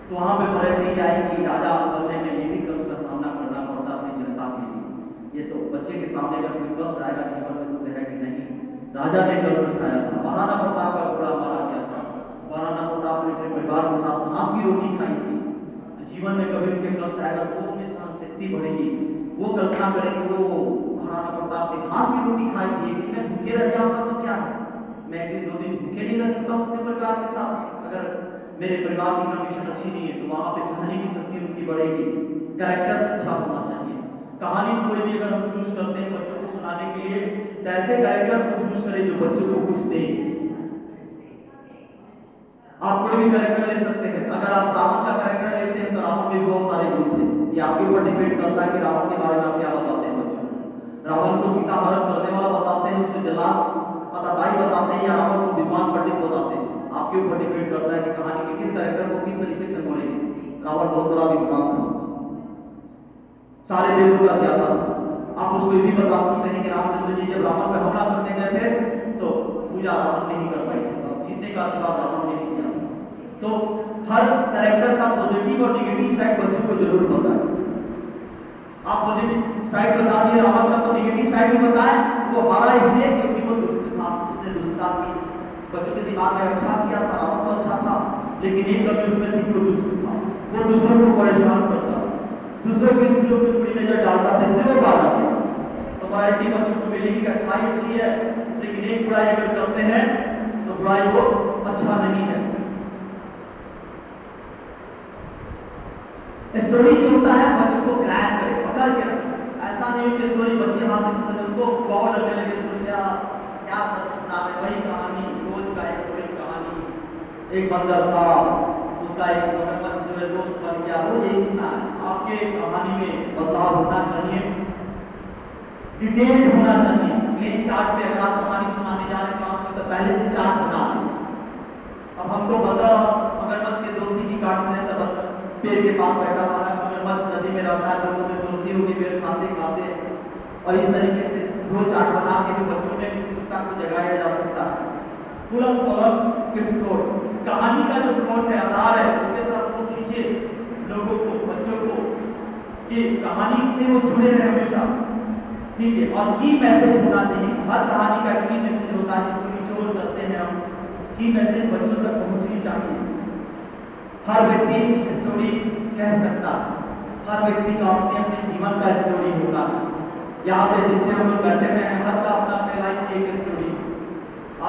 तो वहां पे मोरालिटी क्या है कि राजा बनने में ये भी कष्ट का सामना करना पड़ता अपनी जनता के लिए। ये तो बच्चे के सामने अगर कोई कष्ट आएगा जीवन में तो कहेगा कि नहीं राजा ने कष्ट उठाया था, महाराणा प्रताप का घोड़ा मारा गया था, महाराणा प्रताप ने अपने परिवार के साथ घास की रोटी खाई थी। तो जीवन में कभी उनके कष्ट आएगा तो उनमें सहन शक्ति बढ़ेगी, वो कल्पना करेंगे वो महाराणा प्रताप ने घास की रोटी खाई थी, एक दिन में भूखे रह जाऊंगा तो क्या है, मैं एक दिन दो दिन भूखे नहीं रह सकता अपने परिवार के साथ। अगर मेरे परिवार की कंडीशन अच्छी नहीं है तो वहां पे सहने की शक्ति उनकी बढ़ेगी। कैरेक्टर अच्छा होना चाहिए। कहानी कोई भी अगर हम चूज करते हैं बच्चों को सुनाने के लिए तो ऐसे कैरेक्टर को चूज करें जो बच्चों को कुछ दे। आप कोई भी कैरेक्टर ले सकते हैं, अगर आप रावण का कैरेक्टर लेते हैं तो रावण में बहुत सारे गुण थे, ये आपके ऊपर डिपेंड करता है कि रावण के बारे में आप क्या बताते हैं बच्चों को। रावण को सीता हरण करने वाला बताते हैं, उसमें जलाद अताताई बताते हैं या रावण को विद्वान पंडित बताते हैं, आपके ऊपर डिपेंड करता है कि कहानी के किस कैरेक्टर को किस तरीके से बोलेंगे। रावण बहुत बड़ा विद्वान था, सारे वेदों का ज्ञाता था। आप उसको ये भी बता सकते हैं कि रामचंद्र जी जब रावण पर हमला करने गए थे तो पूजा रावण ने ही कर पाई थी, जीतने का आशीर्वाद रावण ने ही दिया था। तो हर कैरेक्टर का पॉजिटिव और नेगेटिव साइड बच्चों को जरूर पता है। आप पॉजिटिव साइड बता दिए रावण का तो नेगेटिव साइड भी बताएं, वो हारा इसलिए क्योंकि वो दुष्ट था, उसने दुष्टता की। बच्चों के दिमाग में अच्छा किया था, रावण तो अच्छा था लेकिन एक कमी उसमें थी कि वो दुष्ट था, वो दूसरों को परेशान करता, दूसरों के स्कूलों पे बुरी नजर डालता था, इसलिए वो मारा गया। तो मोरालिटी बच्चों को मिलेगी कि अच्छाई अच्छी है लेकिन एक बुराई अगर करते हैं तो बुराई वो अच्छा नहीं है। स्टोरी जो होता है बच्चों को ग्रैब करे, पकड़ के रखे। ऐसा नहीं कि स्टोरी बच्चे हाथ से पसंद उनको बहुत डरने लगे, सुन क्या क्या सब सुना रहे, वही कहानी रोज का एक वही कहानी, एक बंदर था उसका एक मगरमच्छ जो है दोस्त बन गया, वो यही सुनना है। आपके कहानी में बदलाव होना चाहिए। डिटेल्ड होना चाहिए। प्लेन चार्ट पे अगर आप कहानी सुनाने जा रहे हैं क्लास में तो पहले से चार्ट बना लें। अब हमको पता मगरमच्छ के दोस्ती की कहानी से तो पेड़ के पास बैठा हुआ है, मगरमच्छ नदी में रहता है, दोनों में दोस्ती होगी, पेड़ खाते खाते, और इस तरीके से दो चार्ट बना के भी बच्चों में उत्सुकता को जगाया जा सकता है। पूरा फॉलोअप किस प्लॉट कहानी का जो प्लॉट है, आधार है, उसके तरफ वो खींचे लोगों को, बच्चों को, कि कहानी से वो जुड़े रहे हमेशा। ठीक है, और की मैसेज होना चाहिए। हर कहानी का की मैसेज होता है जिसको निचोड़ करते हैं हम। की मैसेज बच्चों तक पहुंचनी चाहिए। हर व्यक्ति स्टोरी कह सकता है, हर व्यक्ति का अपने अपने जीवन का स्टोरी होता है। यहाँ पे जितने हम लोग बैठे हुए हैं, हर का अपना अपने लाइफ की एक स्टोरी।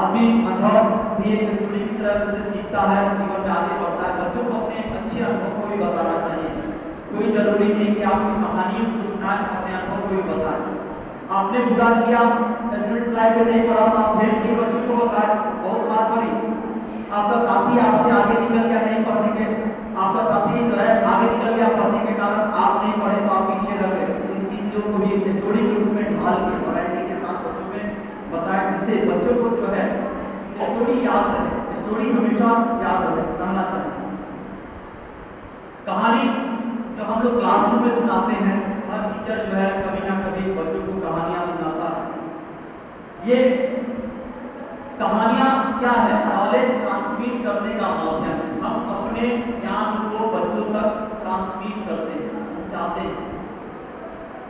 आदमी अनुभव भी एक स्टोरी की तरह से सीखता है, जीवन में आगे बढ़ता है। बच्चों को अपने अच्छे अनुभव को भी बताना चाहिए। कोई जरूरी नहीं कि आप कहानी को सुनाएं, अपने अनुभव को भी बताएं। आपने बुरा किया, स्टूडेंट लाइफ में नहीं पढ़ा तो आप फेल किए, बच्चों को बताएं, बहुत मार पड़ी। आपका साथी आपसे आगे निकल गया नहीं पढ़ने के, आपका साथी जो है आगे निकल गया पढ़ने के कारण आप नहीं पढ़े तो आप पीछे रह गए। इन चीजों को भी स्टोरी के रूप में ढाल के वैरायटी के साथ बच्चों में बताएं, जिससे बच्चों को जो है स्टोरी याद रहे। स्टोरी हमेशा याद रहना चाहिए। कहानी जो हम लोग क्लासरूम में सुनाते हैं, हर टीचर जो है कभी ना कभी बच्चों को कहानियां सुनाता है। ये कहानियां क्या है? नॉलेज ट्रांसमिट करने का माध्यम है। हम अपने ज्ञान को बच्चों तक ट्रांसमिट करते हैं, चाहते हैं।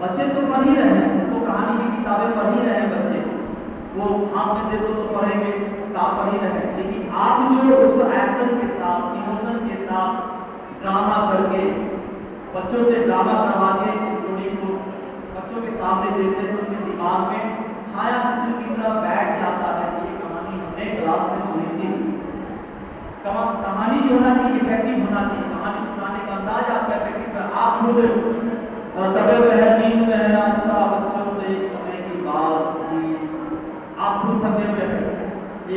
बच्चे तो पढ़ ही रहे हैं, उनको कहानी की किताबें पढ़ ही रहे हैं बच्चे, वो हाथ में दे दो तो पढ़ेंगे, किताब पढ़ ही रहे हैं। लेकिन आप जो उसको एक्शन के साथ, इमोशन के साथ ड्रामा करके, बच्चों से ड्रामा करवा के स्टोरी को बच्चों के सामने देते हैं तो उनके दिमाग में छाया चित्र की तरह बैठ जाता है कि ये कहानी हमने क्लास में सुनी थी। कहानी जो होना चाहिए इफेक्टिव होना चाहिए। कहानी सुनाने का अंदाज आपका इफेक्टिव है। आप खुद दबे हुए हैं, नींद में है, अच्छा बच्चों तो एक समय की बात थी, आप खुद थके हुए हैं,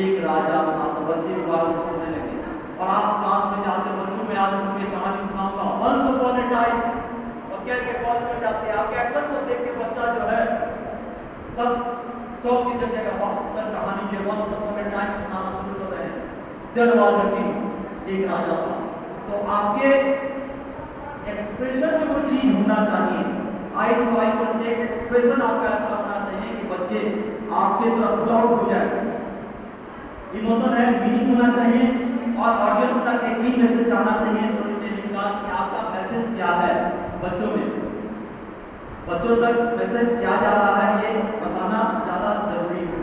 एक राजा था तो बच्चे सोने लगे, और आप क्लास में जाते बच्चों में आज उनकी कहानी सुनाऊंगा वंस अपॉन ए टाइम, और कह के पॉज कर जाते हैं। आपके एक्शन को देख के बच्चा जो है सब चौक की जगह, वाह सर कहानी के वंस अपॉन ए टाइम सुनाना शुरू कर रहे हैं। देयर वाज अ किंग, एक राजा था। तो आपके एक्सप्रेशन में वो चीज होना चाहिए, आई टू आई कॉन्टेक्ट एक्सप्रेशन आपका ऐसा होना चाहिए कि बच्चे आपके तरफ पुल आउट हो जाए। इमोशन है, मीनिंग होना चाहिए, और ऑडियंस तक एक ही मैसेज जाना चाहिए स्टोरी टेलिंग का कि आपका मैसेज क्या है बच्चों में, बच्चों तक मैसेज क्या जा रहा है ये बताना ज्यादा जरूरी है।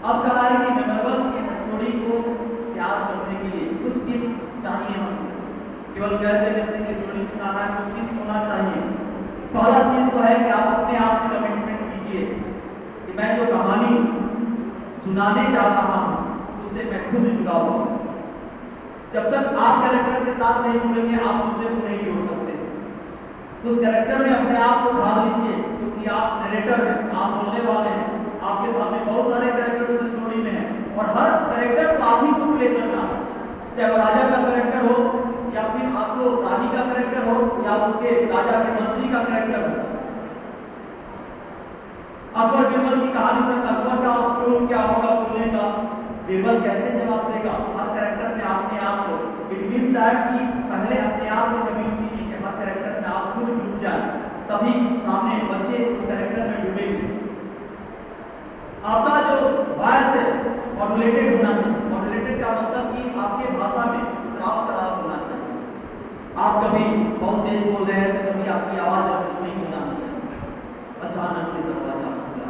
अब कहा है कि मेमोरेबल स्टोरी को तैयार करने के लिए कुछ टिप्स चाहिए। हम केवल कहते जैसे कि स्टोरी सुनाना है, कुछ टिप्स होना चाहिए। पहला चीज तो है कि आप अपने आप से कमिटमेंट कीजिए कि मैं जो कहानी सुनाने जा रहा हूं उससे मैं खुद जुड़ा हुआ। जब तक आप कैरेक्टर के साथ नहीं जुड़ेंगे आप दूसरे को नहीं जोड़ सकते। तो उस कैरेक्टर में अपने आप को ढाल लीजिए, क्योंकि आप नरेटर हैं, आप बोलने वाले हैं। आपके सामने बहुत सारे कैरेक्टर उस स्टोरी में हैं, और हर कैरेक्टर को आप ही को प्ले करना है, चाहे वो राजा का कैरेक्टर हो, या फिर आपको रानी का कैरेक्टर हो, या उसके राजा के मंत्री का कैरेक्टर हो। अकबर बीरबल की कहानी से अकबर का टोन क्या होगा बोलने का, बीरबल कैसे जवाब देगा, हर कैरेक्टर में अपने आप को, इट मीन दैट कि पहले अपने आप से कमिट कीजिए कि हर कैरेक्टर में आप खुद जुड़ जाए, तभी सामने बच्चे उस कैरेक्टर में जुड़ेंगे। आपका जो वॉइस है मॉड्यूलेटेड होना चाहिए। मॉड्यूलेटेड का मतलब कि आपके भाषा में उतराव चढ़ाव होना चाहिए। आप कभी बहुत तेज बोल रहे हैं तो कभी आपकी आवाज नहीं हो जानी चाहिए। अचानक से दरवाजा खुला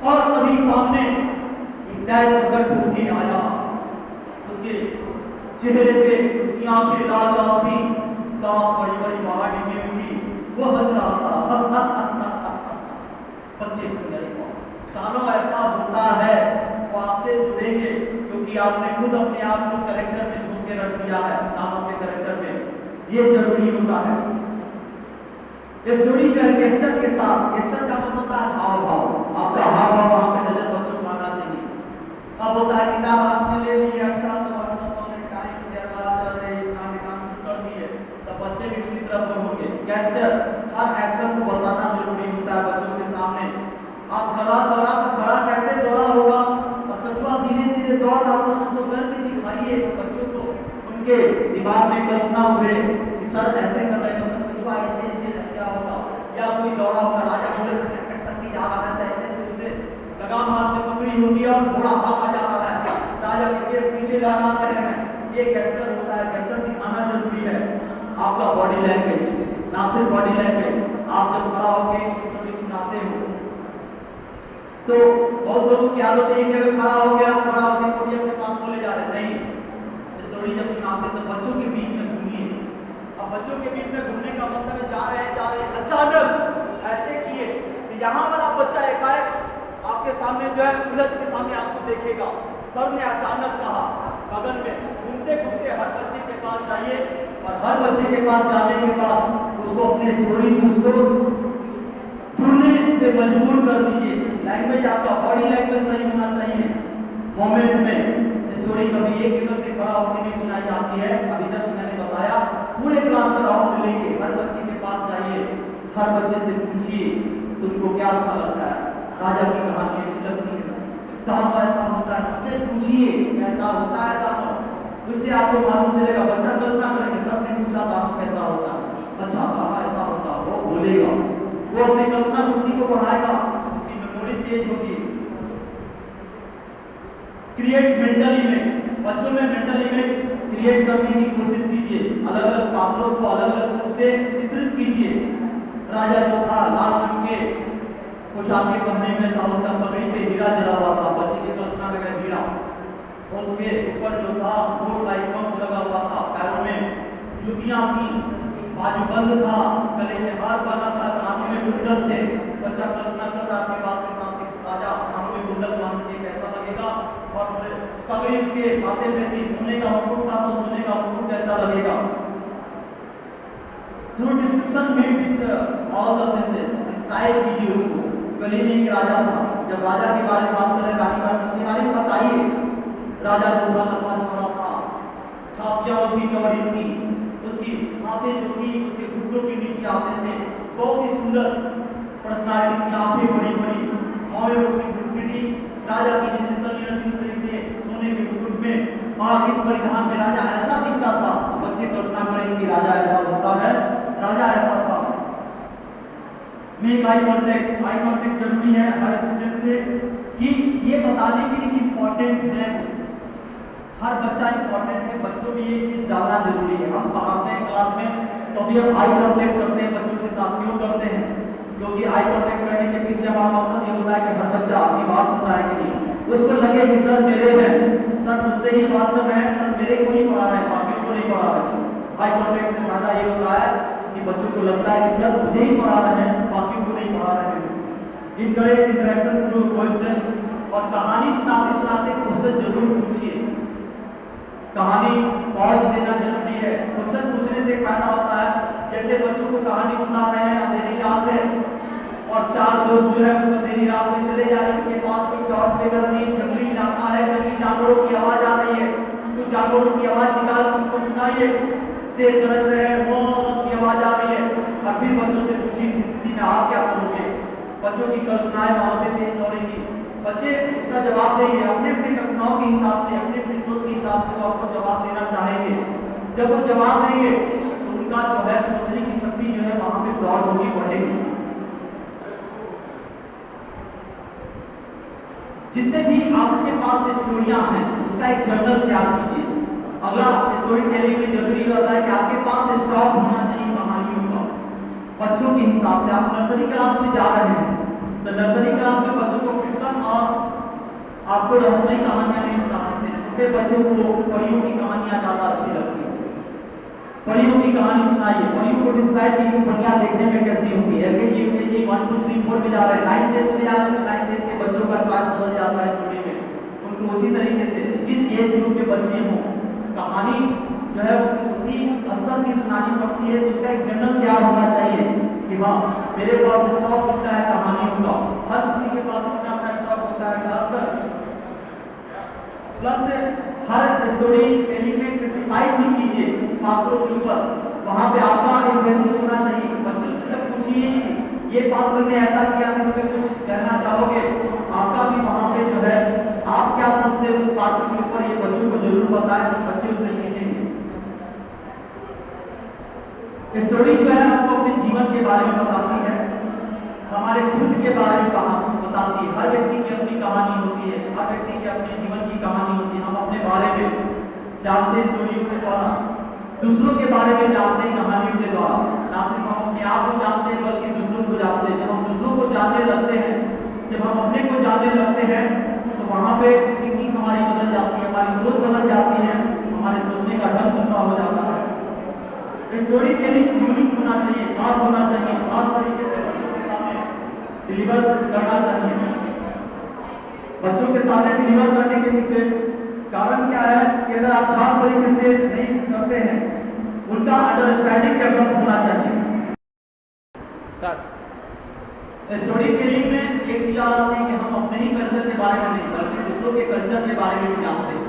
और तभी सामने एक दैत प्रकट होके आया, उसके चेहरे पे उसकी आंखें लाल लाल थी, दांत बड़ी बड़ी बाहर निकली हुई थी, वो हंस रहा था। बच्चे सालों ऐसा होता है, वो आपसे जुड़ेंगे क्योंकि आपने खुद अपने आप को उस कैरेक्टर में झोंक के रख दिया है, नाम के कैरेक्टर में। ये जरूरी होता है। स्टोरी का गेस्चर के साथ, गेस्चर का मतलब होता है हाव भाव, आपका हाव भाव वहां पे नजर बच्चों को आना चाहिए। अब होता है किताब हाथ में ले ली, अच्छा तो टाइम शुरू कर दिए, तब बच्चे भी उसी तरह होंगे। गेस्चर हर एक्शन को बताना जरूरी उनके दिमाग में कल्पना हुए कि सर ऐसे कर रहे हो तो कछुआ ऐसे ऐसे लग गया होगा, या कोई दौड़ा हुआ राजा घोड़े पर टक करके जा रहा है तो ऐसे ऐसे उसे लगाम हाथ में पकड़ी होगी और घोड़ा भागा जा रहा है, राजा के केस पीछे लहरा रहे हैं। ये कैप्चर होता है। कैप्चर दिखाना जरूरी है। आपका बॉडी लैंग्वेज, ना सिर्फ बॉडी लैंग्वेज, आप जब खड़ा होकर स्टोरी सुनाते हो तो बहुत लोगों की आदत है कि अगर खड़ा हो गया पोडियम के पास बोले जा रहे नहीं, स्टोरी जब सुनाते तो बच्चों के बीच में घूमिए। अब बच्चों के बीच में घूमने का मतलब है जा रहे हैं अचानक ऐसे किए कि यहाँ वाला बच्चा एकाएक आपके सामने जो है उलझ के सामने आपको देखेगा। सर ने अचानक कहा बगल में घूमते घूमते हर बच्चे के पास जाइए और हर बच्चे के पास जाने के बाद उसको अपने स्टोरी से उसको जुड़ने पे मजबूर कर दीजिए। लैंग्वेज आपका बॉडी लैंग्वेज सही होना चाहिए। मोमेंट में स्टोरी कभी एक जगह से खड़ा होकर नहीं सुनाई जाती है। अभी जस्ट मैंने बताया पूरे क्लास का राउंड लेके हर बच्चे के पास जाइए, हर बच्चे से पूछिए तुमको क्या अच्छा लगता है, राजा की कहानी अच्छी लगती है, दानव ऐसा होता है, से पूछिए कैसा होता है दानव, उससे आपको मालूम चलेगा। बच्चा कल्पना करेंगे सबने पूछा दानव कैसा होता है, अच्छा कहा ऐसा होता, वो बोलेगा, वो अपनी कल्पना शक्ति को बढ़ाएगा, उसकी मेमोरी तेज होगी। क्रिएट मेंटल इमेज, बच्चों में मेंटल इमेज क्रिएट करने की कोशिश कीजिए। अलग अलग पात्रों को अलग अलग रूप से चित्रित कीजिए। राजा जो था लाल रंग के पोशाकें पहने में था, उसका पगड़ी पे हीरा जला हुआ था, बच्चे की कल्पना में हीरा, उसके ऊपर जो था वो टाइकॉन लगा हुआ था, पैरों में जुतियां थी, बाजूबंद था, गले में हार बांधा था, कानों में कुंडल थे। बच्चा कल्पना कर रहा है बात के साथ राजा कानों में कुंडल बांध के कैसा लगेगा, और पगड़ी उसके माथे पे थी, सोने का मुकुट था तो सोने का मुकुट कैसा लगेगा। Through description made with all the senses, describe कीजिए उसको। कली ने एक राजा था, जब राजा के बारे में बात करें, रानी के बारे में बताइए। राजा जो था लंबा चौड़ा था, छातियां उसकी चौड़ी थी, उसकी आंखें जो थी उसके घुटनों के नीचे आते थे, बहुत ही सुंदर पर्सनालिटी थी, आंखें बड़ी बड़ी, भावें उसकी गुटगुटी राजा की जैसे तली रखी उस तरीके सोने के मुकुट में, और इस परिधान में राजा ऐसा दिखता था। बच्चे कल्पना करेंगे कि राजा ऐसा होता है, राजा ऐसा था। मेक आई कांटेक्ट जरूरी है हर स्टूडेंट से, कि ये बताने के लिए कि इंपॉर्टेंट है, हर बच्चा इंपॉर्टेंट है, बच्चों में ये चीज डालना जरूरी है। हम पढ़ाते हैं क्लास में तो भी हम आई कांटेक्ट करते हैं बच्चों के साथ, क्यों करते हैं? क्योंकि आई कांटेक्ट करने के पीछे हमारा मकसद ये होता है कि हर बच्चा आपकी बात सुन रहा है कि नहीं, उसको लगे कि सर मेरे हैं, सर मुझसे ही बात कर रहे हैं, सर मेरे को ही पढ़ा रहे हैं, बाकियों को नहीं पढ़ा रहे। आई कांटेक्ट से फायदा ये होता है कि बच्चों को लगता है कि सर मुझे ही पढ़ा रहे हैं, बाकियों को नहीं पढ़ा रहे हैं। इनकरेज इंटरेक्शन थ्रू क्वेश्चंस, और कहानी सुनाते सुनाते क्वेश्चन जरूर पूछिए। कहानी पॉज देना जरूरी है। क्वेश्चन पूछने से फायदा होता है, जैसे बच्चों को कहानी सुना रहे हैं, अंधेरी रात है और चार दोस्त जो है उस अंधेरी रात में चले जा रहे हैं, उनके पास कोई टॉर्च वगैरह नहीं, जंगली इलाका है, जंगली जानवरों की आवाज आ रही है, तो जानवरों की आवाज निकाल उनको सुनाइए, शेर गरज रहे हैं, मौत की आवाज आ रही है, और फिर बच्चों से पूछिए इस स्थिति में आप क्या करोगे। बच्चों की कल्पनाएं वहां पे तेज दौड़ेंगी, बच्चे उसका जवाब देंगे अपने अपनी कल्पनाओं के हिसाब से, अपनी अपनी सोच के हिसाब से वो आपको जवाब देना चाहेंगे। जब वो जवाब देंगे तो उनका जो है सोचने की शक्ति जो है वहां पे ब्रॉड होगी, बढ़ेगी। जितने भी आपके पास स्टोरियां हैं उसका एक जर्नल तैयार कीजिए। अगला स्टोरी टेलिंग में जरूरी होता है कि आपके पास स्टॉक होना चाहिए कहानियों का। बच्चों के हिसाब से आप नर्सरी क्लास में जा रहे हैं तो नर्सरी क्लास में बच्चों को फिक्शन और आपको रहस्यमय कहानियां नहीं सुना सकते। छोटे बच्चों को परियों की कहानियां ज्यादा अच्छी लगती है, परियों की कहानी सुनाइए, परियों को डिस्क्राइब कीजिए, परियां देखने में कैसी होंगी। एलकेजी यूकेजी 1 2 3 4 में जा रहे हैं, 9 10 में जा रहे हैं तो 9 10 के बच्चों का चॉइस बदल जाता है स्टोरी में। उनको उसी तरीके से जिस एज ग्रुप के बच्चे हों कहानी जो है उनको उसी स्तर की सुनानी पड़ती है। तो उसका एक जनरल तैयार होना चाहिए कि हाँ मेरे पास स्टॉक होता है कहानियों का, हर किसी के पास अपना अपना स्टॉक होता है। खासकर प्लस हर स्टोरी टेलिंग में क्रिटिसाइज भी कीजिए पात्रों के ऊपर, वहां पे आपका एम्फेसिस होना चाहिए। बच्चों से जब पूछिए ये पात्र ने ऐसा किया तो इसमें कुछ कहना चाहोगे, आपका भी वहां पे जो है आप क्या सोचते हैं उस पात्र के ऊपर, ये बच्चों को जरूर बताएं, बच्चे उससे सीखेंगे। स्टोरी जो है हमको अपने जीवन के बारे में बताती है, हमारे खुद के बारे में बताती है। हर व्यक्ति की अपनी कहानी होती है, हर व्यक्ति की अपने जीवन की कहानी होती है। हम अपने बारे में जानते स्टोरियों के द्वारा, दूसरों के बारे में जानते हैं कहानियों के द्वारा। ना सिर्फ हम अपने आप को जानते हैं बल्कि दूसरों को जानते हैं। जब हम दूसरों को जानने लगते हैं, जब हम अपने को जानने लगते हैं, तो वहां पे थिंकिंग हमारी बदल जाती है, हमारी सोच बदल जाती है, हमारे सोचने का ढंग दूसरा हो जाता है। स्टोरी टेलिंग यूनिक होना चाहिए, खास होना चाहिए, खास तरीके से बच्चों के सामने डिलीवर करना चाहिए। बच्चों के सामने डिलीवर करने के पीछे कारण क्या है कि अगर आप खास तरीके से नहीं करते हैं, उनका अंडरस्टैंडिंग डेवलप होना चाहिए। स्टोरी टेलिंग में एक चीज आ जाती है कि हम अपने ही कल्चर के बारे में नहीं बल्कि दूसरों के कल्चर के बारे में भी जानते हैं।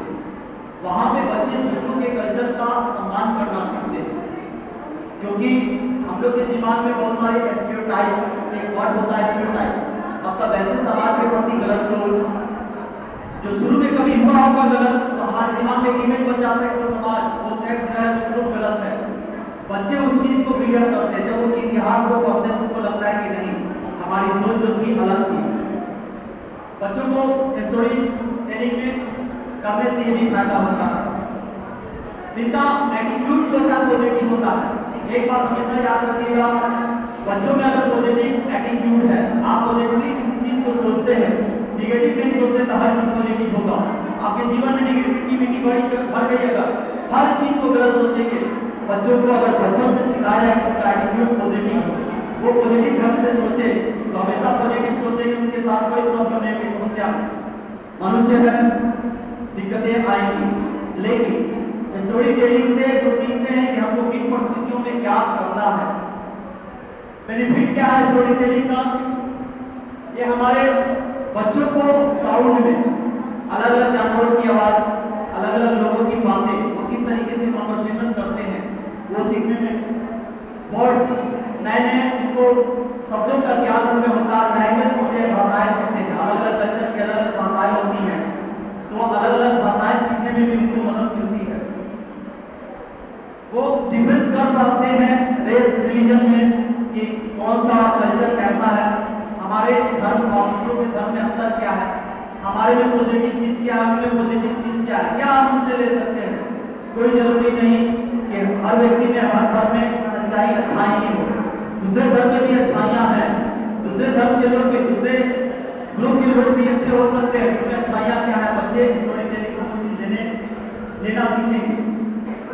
वहां पे बच्चे दूसरों के कल्चर का सम्मान करना सीखते हैं, क्योंकि हम लोग के दिमाग में बहुत सारे स्टीरियोटाइप, एक वर्ड होता है स्टीरियोटाइप, मतलब ऐसे समाज के प्रति गलत सोच जो शुरू में कभी हुआ होगा गलत, तो हमारे दिमाग में एक इमेज बन जाता है कि वो समाज, वो सेक्ट जो है वो ग्रुप गलत है। बच्चे उस चीज को क्लियर करते हैं, जब उनके इतिहास को पढ़ते हैं तो उनको लगता है कि नहीं, हमारी सोच जो थी अलग थी। बच्चों को स्टोरी टेलिंग में करने से ये भी फायदा होता है, इनका एटीट्यूड जो होता है पॉजिटिव होता है। एक बात हमेशा याद रखिएगा, बच्चों में अगर पॉजिटिव एटीट्यूड है, आप पॉजिटिवली किसी चीज को सोचते हैं, निगेटिव नहीं सोचते तो हर चीज पॉजिटिव होगा। आपके जीवन में निगेटिविटी बढ़ गई, अगर हर चीज को गलत सोचेंगे, बच्चों को अगर बचपन से सिखाया जाए कि उनका एटीट्यूड पॉजिटिव हो, वो पॉजिटिव ढंग से सोचे, तो हमेशा पॉजिटिव सोचेंगे, उनके साथ कोई प्रॉब्लम नहीं, कोई समस्या नहीं। मनुष्य में दिक्कतें आएंगी, लेकिन स्टोरी टेलिंग से वो सीखते हैं कि हमको किन परिस्थितियों में क्या करना है। बेनिफिट क्या है स्टोरी टेलिंग का? ये हमारे बच्चों को साउंड में अलग अलग जानवरों की आवाज, अलग अलग लोगों की बातें, वो किस तरीके से कन्वर्सेशन करते हैं, वो सीखने में, वर्ड्स नए नए उनको शब्दों का ज्ञान उनमें होता है, लैंग्वेज सीखते हैं, भाषाएं सीखते हैं। अलग अलग कल्चर की अलग अलग भाषाएं होती हैं, तो अलग अलग भाषाएं सीखने में भी उनको मदद मिलती है। वो डिफरेंस कर पाते हैं रेस रिलीजन में कि कौन सा कल्चर कैसा है, हमारे धर्म और दूसरों के धर्म में अंतर क्या है, हमारे में पॉजिटिव चीज क्या है, उनमें पॉजिटिव चीज क्या है, क्या हम उनसे ले सकते हैं। कोई जरूरी नहीं कि हर व्यक्ति में, हर धर्म में सच्चाई अच्छाई ही हो, दूसरे धर्म में भी अच्छाइयां हैं, दूसरे धर्म के लोग भी, दूसरे ग्रुप के लोग भी अच्छे हो सकते हैं, उनमें अच्छाइयां क्या है। बच्चे स्टोरी टेलिंग से वो चीज लेना सीखेंगे।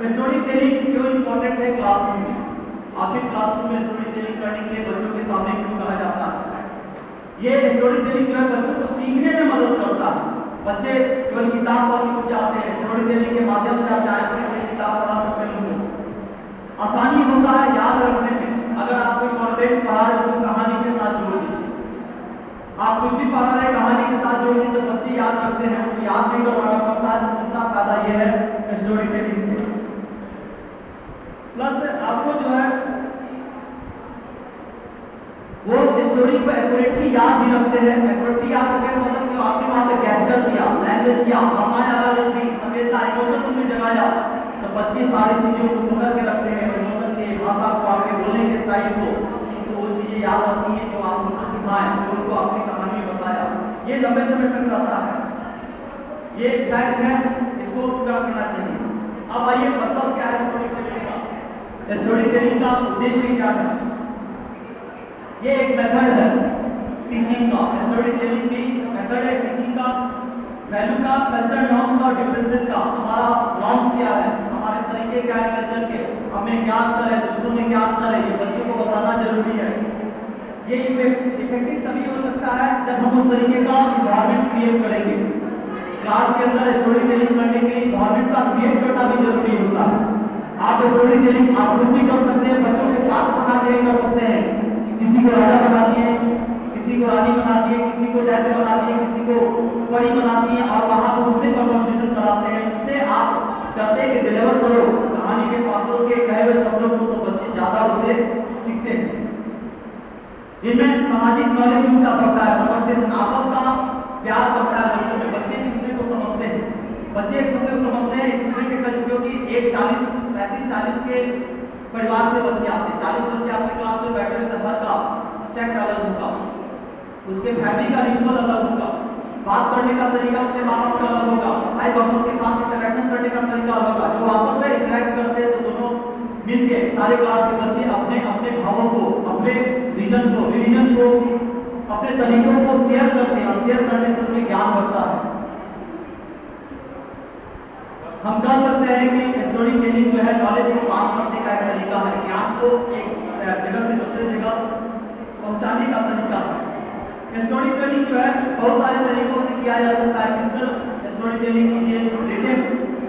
स्टोरी टेलिंग क्यों इंपॉर्टेंट है क्लासरूम में? आखिर क्लासरूम में स्टोरी टेलिंग करने के लिए बच्चों के सामने क्यों कहा जाता है? ये स्टोरी टेलिंग जो है बच्चों को सीखने में मदद करता है। बच्चे केवल किताब पढ़ के उठ जाते हैं, स्टोरी टेलिंग के माध्यम से आप चाहें तो पूरी किताब पढ़ा सकते हैं, उनको आसानी होता है याद रखने में। अगर आप कोई कॉन्टेंट पढ़ा रहे उसको कहानी के साथ जोड़ दीजिए, आप कुछ भी पढ़ा रहे कहानी के साथ जोड़ दीजिए, तो बच्चे याद रखते हैं, उनको याद नहीं करवाना पड़ता है। दूसरा फायदा ये है स्टोरी टेलिंग से, प्लस आपको जो है वो स्टोरी को एक्यूरेटली याद भी रखते हैं। एक्यूरेटली याद रखते हैं मतलब कि आपने वहां पे गेस्चर दिया, लैंग्वेज दिया, भाषाएं अलग अलग दी, संवेदना, इमोशन उनमें जगाया, तो बच्चे सारी चीजों को पकड़ के रखते हैं, इमोशन की भाषा को, आपके बोलने के स्टाइल को, उनको वो चीजें याद आती हैं जो आप उनको सिखाएं, जो उनको आपकी कहानी में बताया, ये लंबे समय तक रहता है। ये फैक्ट है, इसको पूरा करना चाहिए। अब आइए पर्पस क्या है स्टोरी टेलिंग का? स्टोरी टेलिंग का उद्देश्य क्या है? ये एक मेथड है टीचिंग का, स्टोरी टेलिंग भी मेथड है टीचिंग का, वैल्यू का, कल्चर नॉर्म्स का और डिफरेंसेस का। हमारा नॉर्म्स क्या है, हमारे तरीके क्या है कल्चर के, हमें क्या अंतर है, दूसरों में क्या अंतर है, ये बच्चों को बताना जरूरी है। ये इफेक्टिव तभी हो सकता है जब हम उस तरीके का इन्वायरमेंट क्रिएट करेंगे। क्लास के अंदर स्टोरी टेलिंग करने के लिए इन्वायरमेंट का क्रिएट करना भी जरूरी होता है। आप स्टोरी टेलिंग आप खुद भी कर सकते हैं, बच्चों के पास बना के कर सकते हैं। किसी को राजा बना दिए, किसी को रानी बना दिए, किसी को दैत्य बना दिए, किसी को परी बना दिए, और वहां पर उनसे कन्वर्सेशन कराते हैं, उनसे आप कहते हैं कि डिलीवर करो कहानी के पात्रों के कहे हुए शब्दों को, तो बच्चे ज्यादा उसे सीखते हैं। इनमें सामाजिक नॉलेज उनका बढ़ता है, कन्वर्सेशन, आपस का प्यार बढ़ता है बच्चों में, बच्चे एक दूसरे को समझते हैं, बच्चे एक दूसरे को समझते हैं, एक दूसरे के कल्चर, क्योंकि एक 35-40 के परिवार से बच्चे आते हैं, 40 बच्चे आपके क्लास में बैठे हैं तो हर का सेक्ट अलग होगा, उसके फैमिली का रिचुअल अलग होगा, बात करने का तरीका अपने माँ बाप का अलग होगा, भाई बहनों के साथ इंटरेक्शन करने का तरीका अलग होगा। जो आपस में इंटरेक्ट करते हैं तो दोनों मिलके सारे क्लास के बच्चे अपने अपने भावों को, अपने रिलीजन को, अपने तरीकों को शेयर करते हैं और शेयर करने से उन्हें ज्ञान बढ़ता है। हम कह सकते हैं कि स्टोरी टेलिंग जो है नॉलेज को पास करने का एक तरीका है, ज्ञान को एक जगह से दूसरी जगह पहुंचाने का तरीका है। स्टोरी टेलिंग जो है बहुत सारे तरीकों से किया जा सकता है। विजुअल स्टोरी टेलिंग कीजिए, रिटन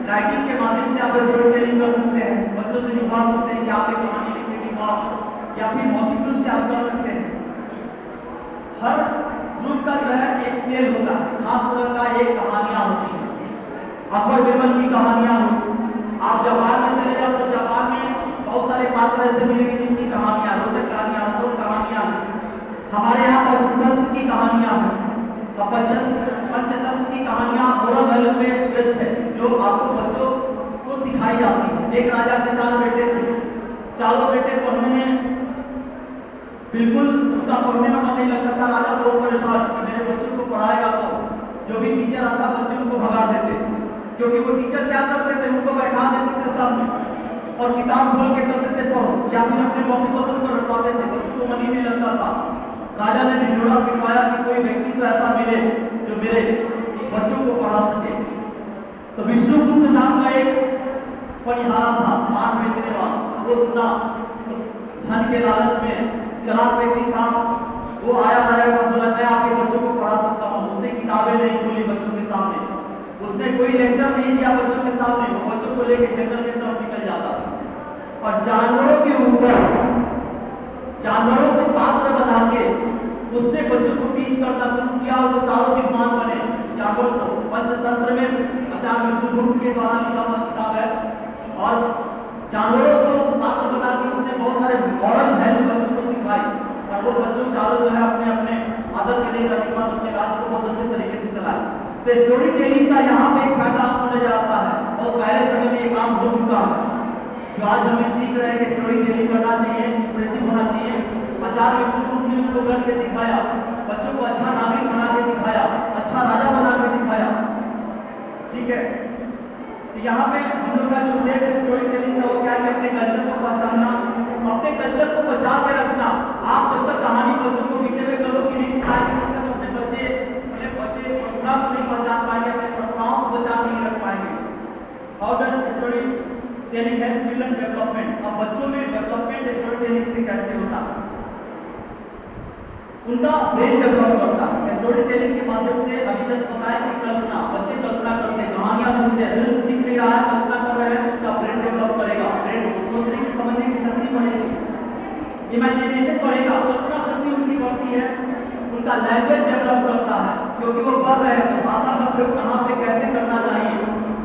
राइटिंग के माध्यम से आप स्टोरी टेलिंग कर सकते हैं, बच्चों से लिखवा सकते हैं कि आप एक कहानी लिख के दिखाओ, या फिर मौखिक रूप से आप कर सकते हैं। हर ग्रुप का जो है एक टेल होता है, खास तरह का एक कहानियां होती है। अकबर बिरबल की कहानियां हो, आप जापान में चले जाओ तो जापान में बहुत सारे पात्र ऐसे मिलेंगे जिनकी कहानियां, रोचक कहानियां, अवसर कहानियां। हमारे यहाँ पंचतंत्र की कहानियां हैं, और पंचतंत्र की कहानियां मोरल वैल्यू में बेस्ड है, जो आपको बच्चों को सिखाई जाती है। एक राजा के 4 बेटे थे, चारों बेटे पढ़ने में बिल्कुल उनका पढ़ने में मन नहीं लगता था। राजा बहुत परेशान कि मेरे बच्चों को पढ़ाएगा तो जो भी टीचर आता बच्चे उनको भगा देते, क्योंकि वो टीचर क्या करते थे, उनको बैठा देते थे सामने और किताब खोल के कहते थे पढ़ो, या फिर अपने कॉपी पत्रों पर रटवाते थे, बच्चों को मन ही नहीं लगता था। राजा ने ढिंढोरा पिटवाया कि कोई व्यक्ति तो ऐसा मिले जो मेरे बच्चों को पढ़ा सके। तो विष्णुगुप्त नाम का एक पनिहारा था, पान बेचने वाला, वो सुना, धन के लालच में चालाक व्यक्ति था, वो आया का बोला मैं आपके बच्चों को पढ़ा सकता हूँ। उसने किताबें नहीं खोली बच्चों के सामने, उसने कोई लेक्चर नहीं किया बच्चों के सामने, वो बच्चों को लेकर जंगल की तरफ निकल जाता था और जानवरों के ऊपर, जानवरों को पात्र बना के उसने बच्चों को टीच करना शुरू किया और वो चारों विद्वान बने। जानवर को पंचतंत्र में आचार्य विष्णुगुप्त के द्वारा लिखा हुआ किताब है, और जानवरों को पात्र बना के उसने बहुत सारे मॉरल वैल्यू बच्चों को सिखाई, और वो बच्चों चारों जो है अपने अपने आदत के लिए रहने के बाद अपने राज्य को बहुत अच्छे तरीके से चलाए। तो स्टोरी टेलिंग का यहाँ पे एक फायदा आपको नजर आता है, और पहले समय में ये काम हो चुका है। जो आज हमें सीख रहे हैं कि स्टोरी टेलिंग करना चाहिए, इंप्रेसिव होना चाहिए। आचार्य विष्णुगुप्त ने उसको करके दिखाया, बच्चों को अच्छा नागरिक बना के दिखाया, अच्छा राजा बना के दिखाया। ठीक है, तो यहाँ पे हम लोग का जो उद्देश्य है स्टोरी टेलिंग का वो क्या है कि अपने कल्चर को पहचानना, अपने कल्चर को बचा के रखना। आप जब तक कहानी बच्चों को बीते हुए कलो की नहीं सुनाएंगे तब तक अपने बच्चे परंपरा को नहीं पहचान पाएंगे, अपने परंपराओं को बचा के नहीं रख पाएंगे। How does story telling help children development? अब बच्चों में डेवलपमेंट स्टोरी टेलिंग से कैसे होता है? उनका ब्रेन डेवलप करता है स्टोरी टेलिंग के माध्यम से। अभी जस्ट बताया कि कल्पना, बच्चे कल्पना करते हैं, कहानियां सुनते हैं, दृश्य दिख नहीं रहा है, कल्पना कर रहे हैं, उनका ब्रेन डेवलप करेगा, ब्रेन सोचने की समझने की शक्ति बढ़ेगी, इमेजिनेशन बढ़ेगा, कल्पना शक्ति उनकी बढ़ती है, उनका लैंग्वेज डेवलप करता है, क्योंकि वो पढ़ रहे हैं तो भाषा का प्रयोग कहाँ पे कैसे करना चाहिए,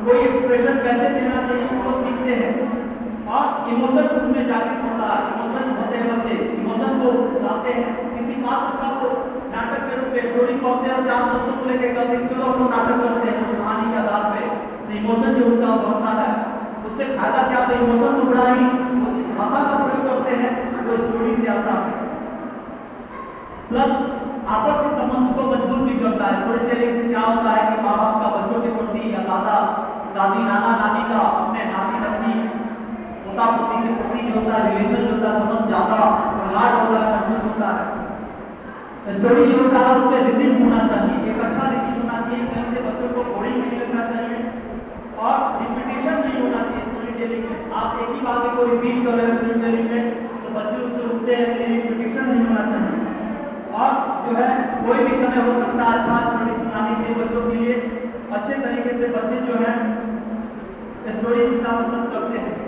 कोई एक्सप्रेशन कैसे देना चाहिए, उनको सीखते हैं। और इमोशन उनमें जागृत होता है, इमोशन होते हैं बच्चे, इमोशन को लाते हैं। किसी पात्र का वो नाटक के रूप में स्टोरी पढ़ते हैं और 4 दोस्तों को लेकर कहते हैं चलो हम लोग नाटक करते हैं उस कहानी के आधार पे, तो इमोशन जो उनका बढ़ता है, उससे फायदा क्या? तो इमोशन तो बढ़ा ही, वो जिस भाषा का प्रयोग करते हैं वो स्टोरी से आता है, प्लस आपस के संबंध को मजबूत भी करता है। स्टोरी टेलिंग से क्या होता है कि माँ बाप का बच्चों के प्रति, या दादा दादी नाना नानी का अपने नाती नाती पोता पोती के प्रति जो होता है रिलेशन जो होता है, संबंध ज्यादा प्रगाढ़ होता है, मजबूत होता है। स्टोरी जो होता है उसमें रिदिम होना चाहिए, एक अच्छा रिदिम होना चाहिए, कहीं से बच्चों को बोरिंग नहीं लगना चाहिए और रिपीटेशन नहीं होना चाहिए। स्टोरी टेलिंग में आप एक ही बात को रिपीट कर रहे हैं स्टोरी टेलिंग में तो बच्चे उससे रुकते हैं, रिपीटेशन नहीं होना चाहिए। और जो है कोई भी समय हो सकता है अच्छा स्टोरी सुनाने के लिए बच्चों के लिए, अच्छे तरीके से बच्चे जो है स्टोरी सुनना पसंद करते हैं।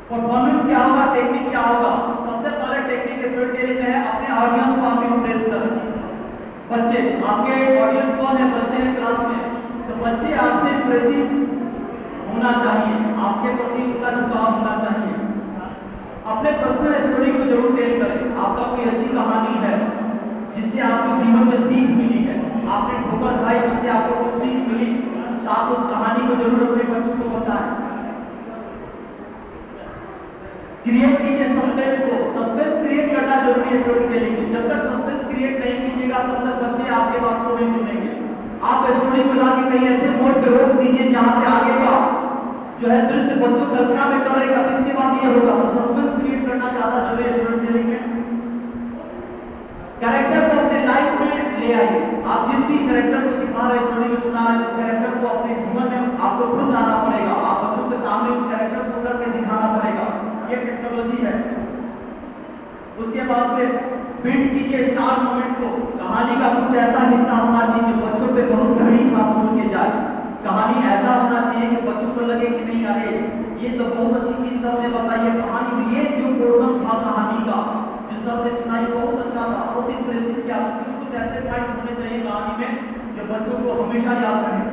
परफॉर्मेंस क्या होगा, टेक्निक क्या होगा? सबसे पहले टेक्निक स्टोरी टेलिंग में है अपने ऑडियंस को आप इंप्रेस करें। बच्चे, आपके ऑडियंस कौन है? बच्चे हैं क्लास में, तो बच्चे आपसे इंप्रेसिव होना चाहिए, आपके प्रति उनका झुकाव होना चाहिए। अपने पर्सनल स्टोरी को जरूर टेल करें। आपका कोई अच्छी कहानी है जिससे आपको जीवन में सीख मिली है, आपने ठोकर खाई जिससे आपको कुछ सीख मिली, तो आप उस कहानी को जरूर अपने बच्चों को बताएं। क्रिएट कीजिए सस्पेंस को। सस्पेंस क्रिएट करना जरूरी है स्टोरी टेलिंग में। जब तक सस्पेंस क्रिएट नहीं कीजिएगा तब तक बच्चे आपके बात को नहीं सुनेंगे। आप स्टोरी को लाके कहीं ऐसे मोड़ पे रोक दीजिए जहां पे आगे का जो है दृश्य बच्चों कल्पना में करेगा, इसके बाद ये होगा। तो सस्पेंस क्रिएट करना ज्यादा जरूरी है स्टोरी टेलिंग में। कैरेक्टर को अपने लाइफ में ले आइए। आप जिस भी कैरेक्टर को दिखा रहे हैं, स्टोरी में सुना रहे हैं, उस कैरेक्टर को अपने जीवन में आपको खुद लाना पड़ेगा। आप बच्चों के सामने उस कैरेक्टर को करके दिखाना पड़ेगा। ये टेक्नोलॉजी है। उसके बाद से बिल्ड कीजिए स्टार मोमेंट को। कहानी का कुछ ऐसा हिस्सा होना चाहिए जो बच्चों पे बहुत गहरी छाप छोड़ के जाए। कहानी ऐसा होना चाहिए कि बच्चों को लगे कि नहीं अरे ये तो बहुत अच्छी चीज सर ने बताई है। कहानी में ये जो पोर्शन था कहानी का जो सर ने सुनाई बहुत अच्छा था, बहुत इंप्रेसिव किया। कुछ कुछ ऐसे पॉइंट होने चाहिए कहानी में जो बच्चों को हमेशा याद रहे।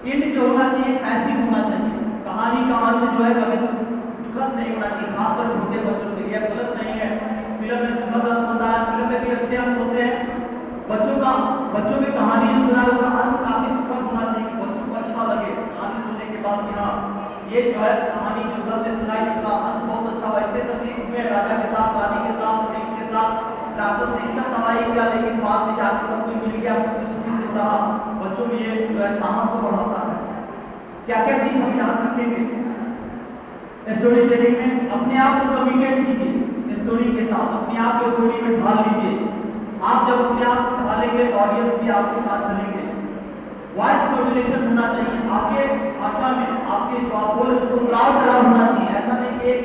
एंड जो होना चाहिए पैसिव होना चाहिए। कहानी का अंत जो है कभी दुखद नहीं होना चाहिए, खासकर छोटे बच्चों के लिए। गलत नहीं है, फिल्म में दुखद अंत होता है, फिल्म में भी अच्छे अंत होते हैं। बच्चों में कहानी जो सुना होगा अंत काफी सुखद होना चाहिए कि बच्चों को अच्छा लगे कहानी सुनने के बाद कि हाँ ये जो है कहानी जो सर ने सुनाई उसका अंत बहुत अच्छा हुआ। इतने तकलीफ हुए राजा के साथ, रानी के साथ, प्रेम के साथ, राक्षस ने इतना तबाही किया लेकिन बाद में जाके सब कुछ मिल गया, सब कुछ सुखी से रहा। बच्चों में ये जो है साहस को बढ़ाता है। क्या क्या चीज हम याद रखेंगे स्टोरी टेलिंग में? अपने आप को कमिटेड कीजिए स्टोरी के साथ, अपने आप को स्टोरी में ढाल लीजिए। आप जब अपने आप को ढालेंगे तो ऑडियंस भी आपके साथ ढलेंगे। वॉइस मॉड्यूलेशन होना चाहिए आपके भाषा में, आपके जो आप बोले उसको उतराव चढ़ाव होना चाहिए। ऐसा नहीं कि एक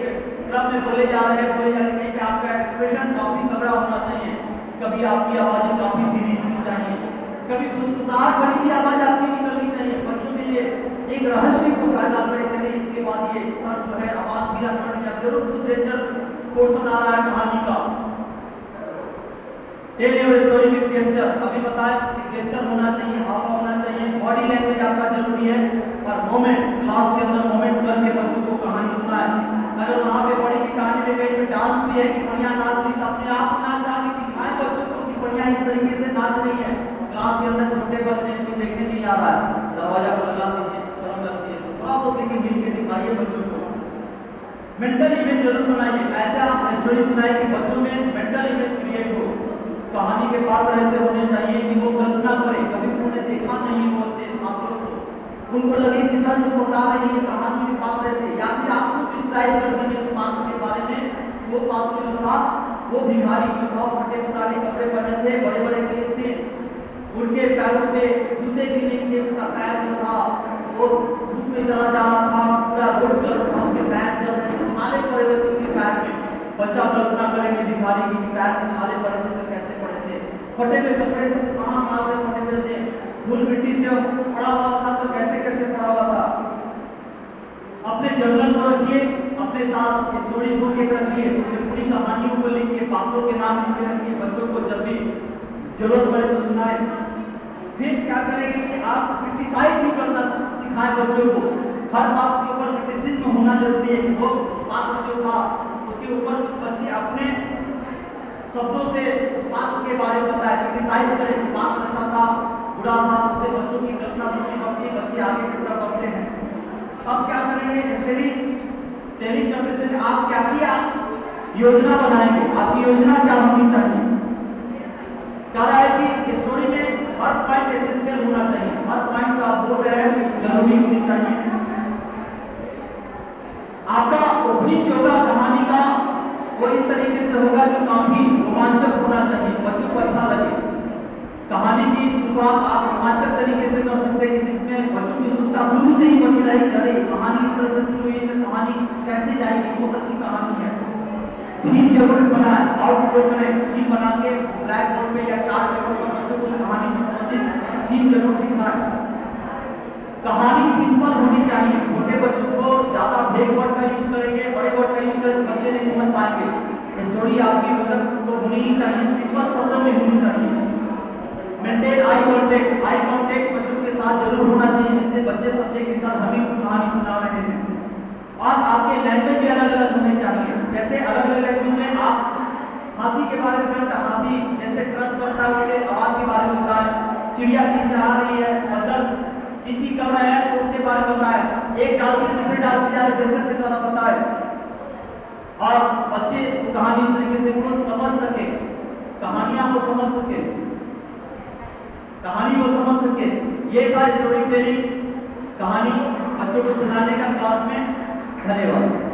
क्रम में बोले जा रहे हैं कहीं पे आपका एक्सप्रेशन काफी तगड़ा होना चाहिए। कभी आपकी आवाजें काफी धीमी होनी चाहिए, कभी मुस्कुराहट भरी भी आवाज आपकी निकलनी चाहिए। बच्चों के लिए एक रहस्य को पैदा करें। इसके बाद ये सर जो है आवाज धीरा कर दिया, जरूर कुछ डेंजर पोर्शन आ रहा है कहानी का। Tell your story with gesture. अभी बताया कि गेस्चर होना चाहिए, हाव होना चाहिए, बॉडी लैंग्वेज आपका जरूरी है और मोमेंट क्लास के अंदर मोमेंट करके बच्चों को कहानी सुनाए। अगर वहां पे पढ़ी की कहानी में कहीं पे डांस भी है कि बढ़िया नाच रही तो अपने आप नाच आके दिखाएं बच्चों को कि बढ़िया इस तरीके से नाच रही है। क्लास के अंदर छोटे बच्चे इनको देखने नहीं आ रहा है, दरवाजा पर लगा दीजिए, शर्म लगती है तो थोड़ा बहुत लेकिन मिल के दिखाइए बच्चों को। मेंटल इमेज जरूर बनाइए। ऐसे आप स्टोरी सुनाइए कि बच्चों में मेंटल इमेज क्रिएट हो। कहानी के पात्र ऐसे होने चाहिए कि वो कल्पना करें, कभी उन्होंने देखा नहीं हो ऐसे पात्रों को, उनको लगे कि सर जो बता रही है कहानी के पात्र ऐसे, या फिर आप खुद डिस्क्राइब कर दीजिए उस पात्र के बारे में। वो पात्र जो था वो भिखारी जो था, फटे पुराने कपड़े पहने थे, बड़े बड़े केस थे, उनके पैरों पे जूते भी नहीं थे, उसका पैर जो था वो धूप में चला जा रहा था, पूरा रोड गर्म था, उसके पैर चल रहे थे, छाले पड़े हुए थे उसके पैर में। बच्चा कल्पना करेंगे भिखारी की पैर में छाले पड़े थे तो कैसे पड़े थे, फटे हुए कपड़े थे तो कहां से फटे हुए थे, धूल मिट्टी से पड़ा हुआ था तो कैसे कैसे पड़ा हुआ था। अपने जर्नल को रखिए, अपने साथ स्टोरी बुक एक रखिए, उसमें पूरी कहानियों को लिखिए, पात्रों के नाम लिख के रखिए, बच्चों को जब भी जरूरत पड़े तो सुनाए। फिर क्या करेंगे कि आप क्रिटिसाइज भी करना सिखाएं बच्चों को। हर बात के ऊपर क्रिटिसिज्म होना जरूरी है। वो पात्र जो था उसके ऊपर कुछ बच्चे अपने शब्दों से उस पात्र के बारे में बताएं, क्रिटिसाइज करें कि पात्र अच्छा था, बुरा था, उससे बच्चों की कल्पना शक्ति बढ़ती है, बच्चे आगे की तरफ बढ़ते हैं। अब क्या करेंगे, स्टोरी टेलिंग करने से आप क्या किया, योजना बनाएंगे। आपकी योजना क्या होनी चाहिए? कह रहा है कि स्टोरी में हर पॉइंट एसेंशियल होना चाहिए, हर पॉइंट जो आप बोल रहे हैं जरूरी होनी चाहिए। आपका ओपनिंग होगा कहानी का वो इस तरीके से होगा जो काफी रोमांचक होना चाहिए, बच्चों को अच्छा लगे। कहानी की शुरुआत आप रोमांचक तरीके से कर सकते हैं जिसमें बच्चों की उत्सुकता शुरू से ही बनी रहे। अरे कहानी इस तरह से शुरू हुई तो कहानी कैसे जाएगी, बहुत अच्छी कहानी है। थीम जरूर बनाए, आउटपुट करें, थीम बना के ब्लैक बोर्ड पे या चार्ट पेपर पर बच्चों को उस कहानी से संबंधित थीम जरूर दिखाएं। कहानी सिंपल होनी चाहिए। छोटे बच्चों को ज्यादा भेग वर्ड का यूज करेंगे, बड़े वर्ड का यूज करेंगे बच्चे नहीं समझ पाएंगे। स्टोरी आपकी रोचक तो होनी ही चाहिए, सिंपल शब्दों में होनी चाहिए। मेंटेन आई कांटेक्ट, आई कांटेक्ट बच्चों के साथ जरूर होना चाहिए जिससे बच्चे समझे कि सर हम ही कहानी सुना रहे हैं। और आपके लैंग्वेज भी अलग अलग होने चाहिए। जैसे अलग अलग लैंग्वेज में आप हाथी के बारे में करते, हाथी जैसे ट्रक करता है उसके आवाज के बारे में बताएं, चिड़िया चिंचा रही है, बदल चींची कर रहे हैं तो उनके बारे में बताएं, एक डाल से दूसरे डाल पे जा रहे के द्वारा बताएं। और बच्चे वो कहानी इस तरीके से वो समझ सके, कहानियां वो समझ सके, कहानी वो समझ सके। ये था स्टोरी टेलिंग, कहानी बच्चों को सुनाने का क्लास में। धन्यवाद।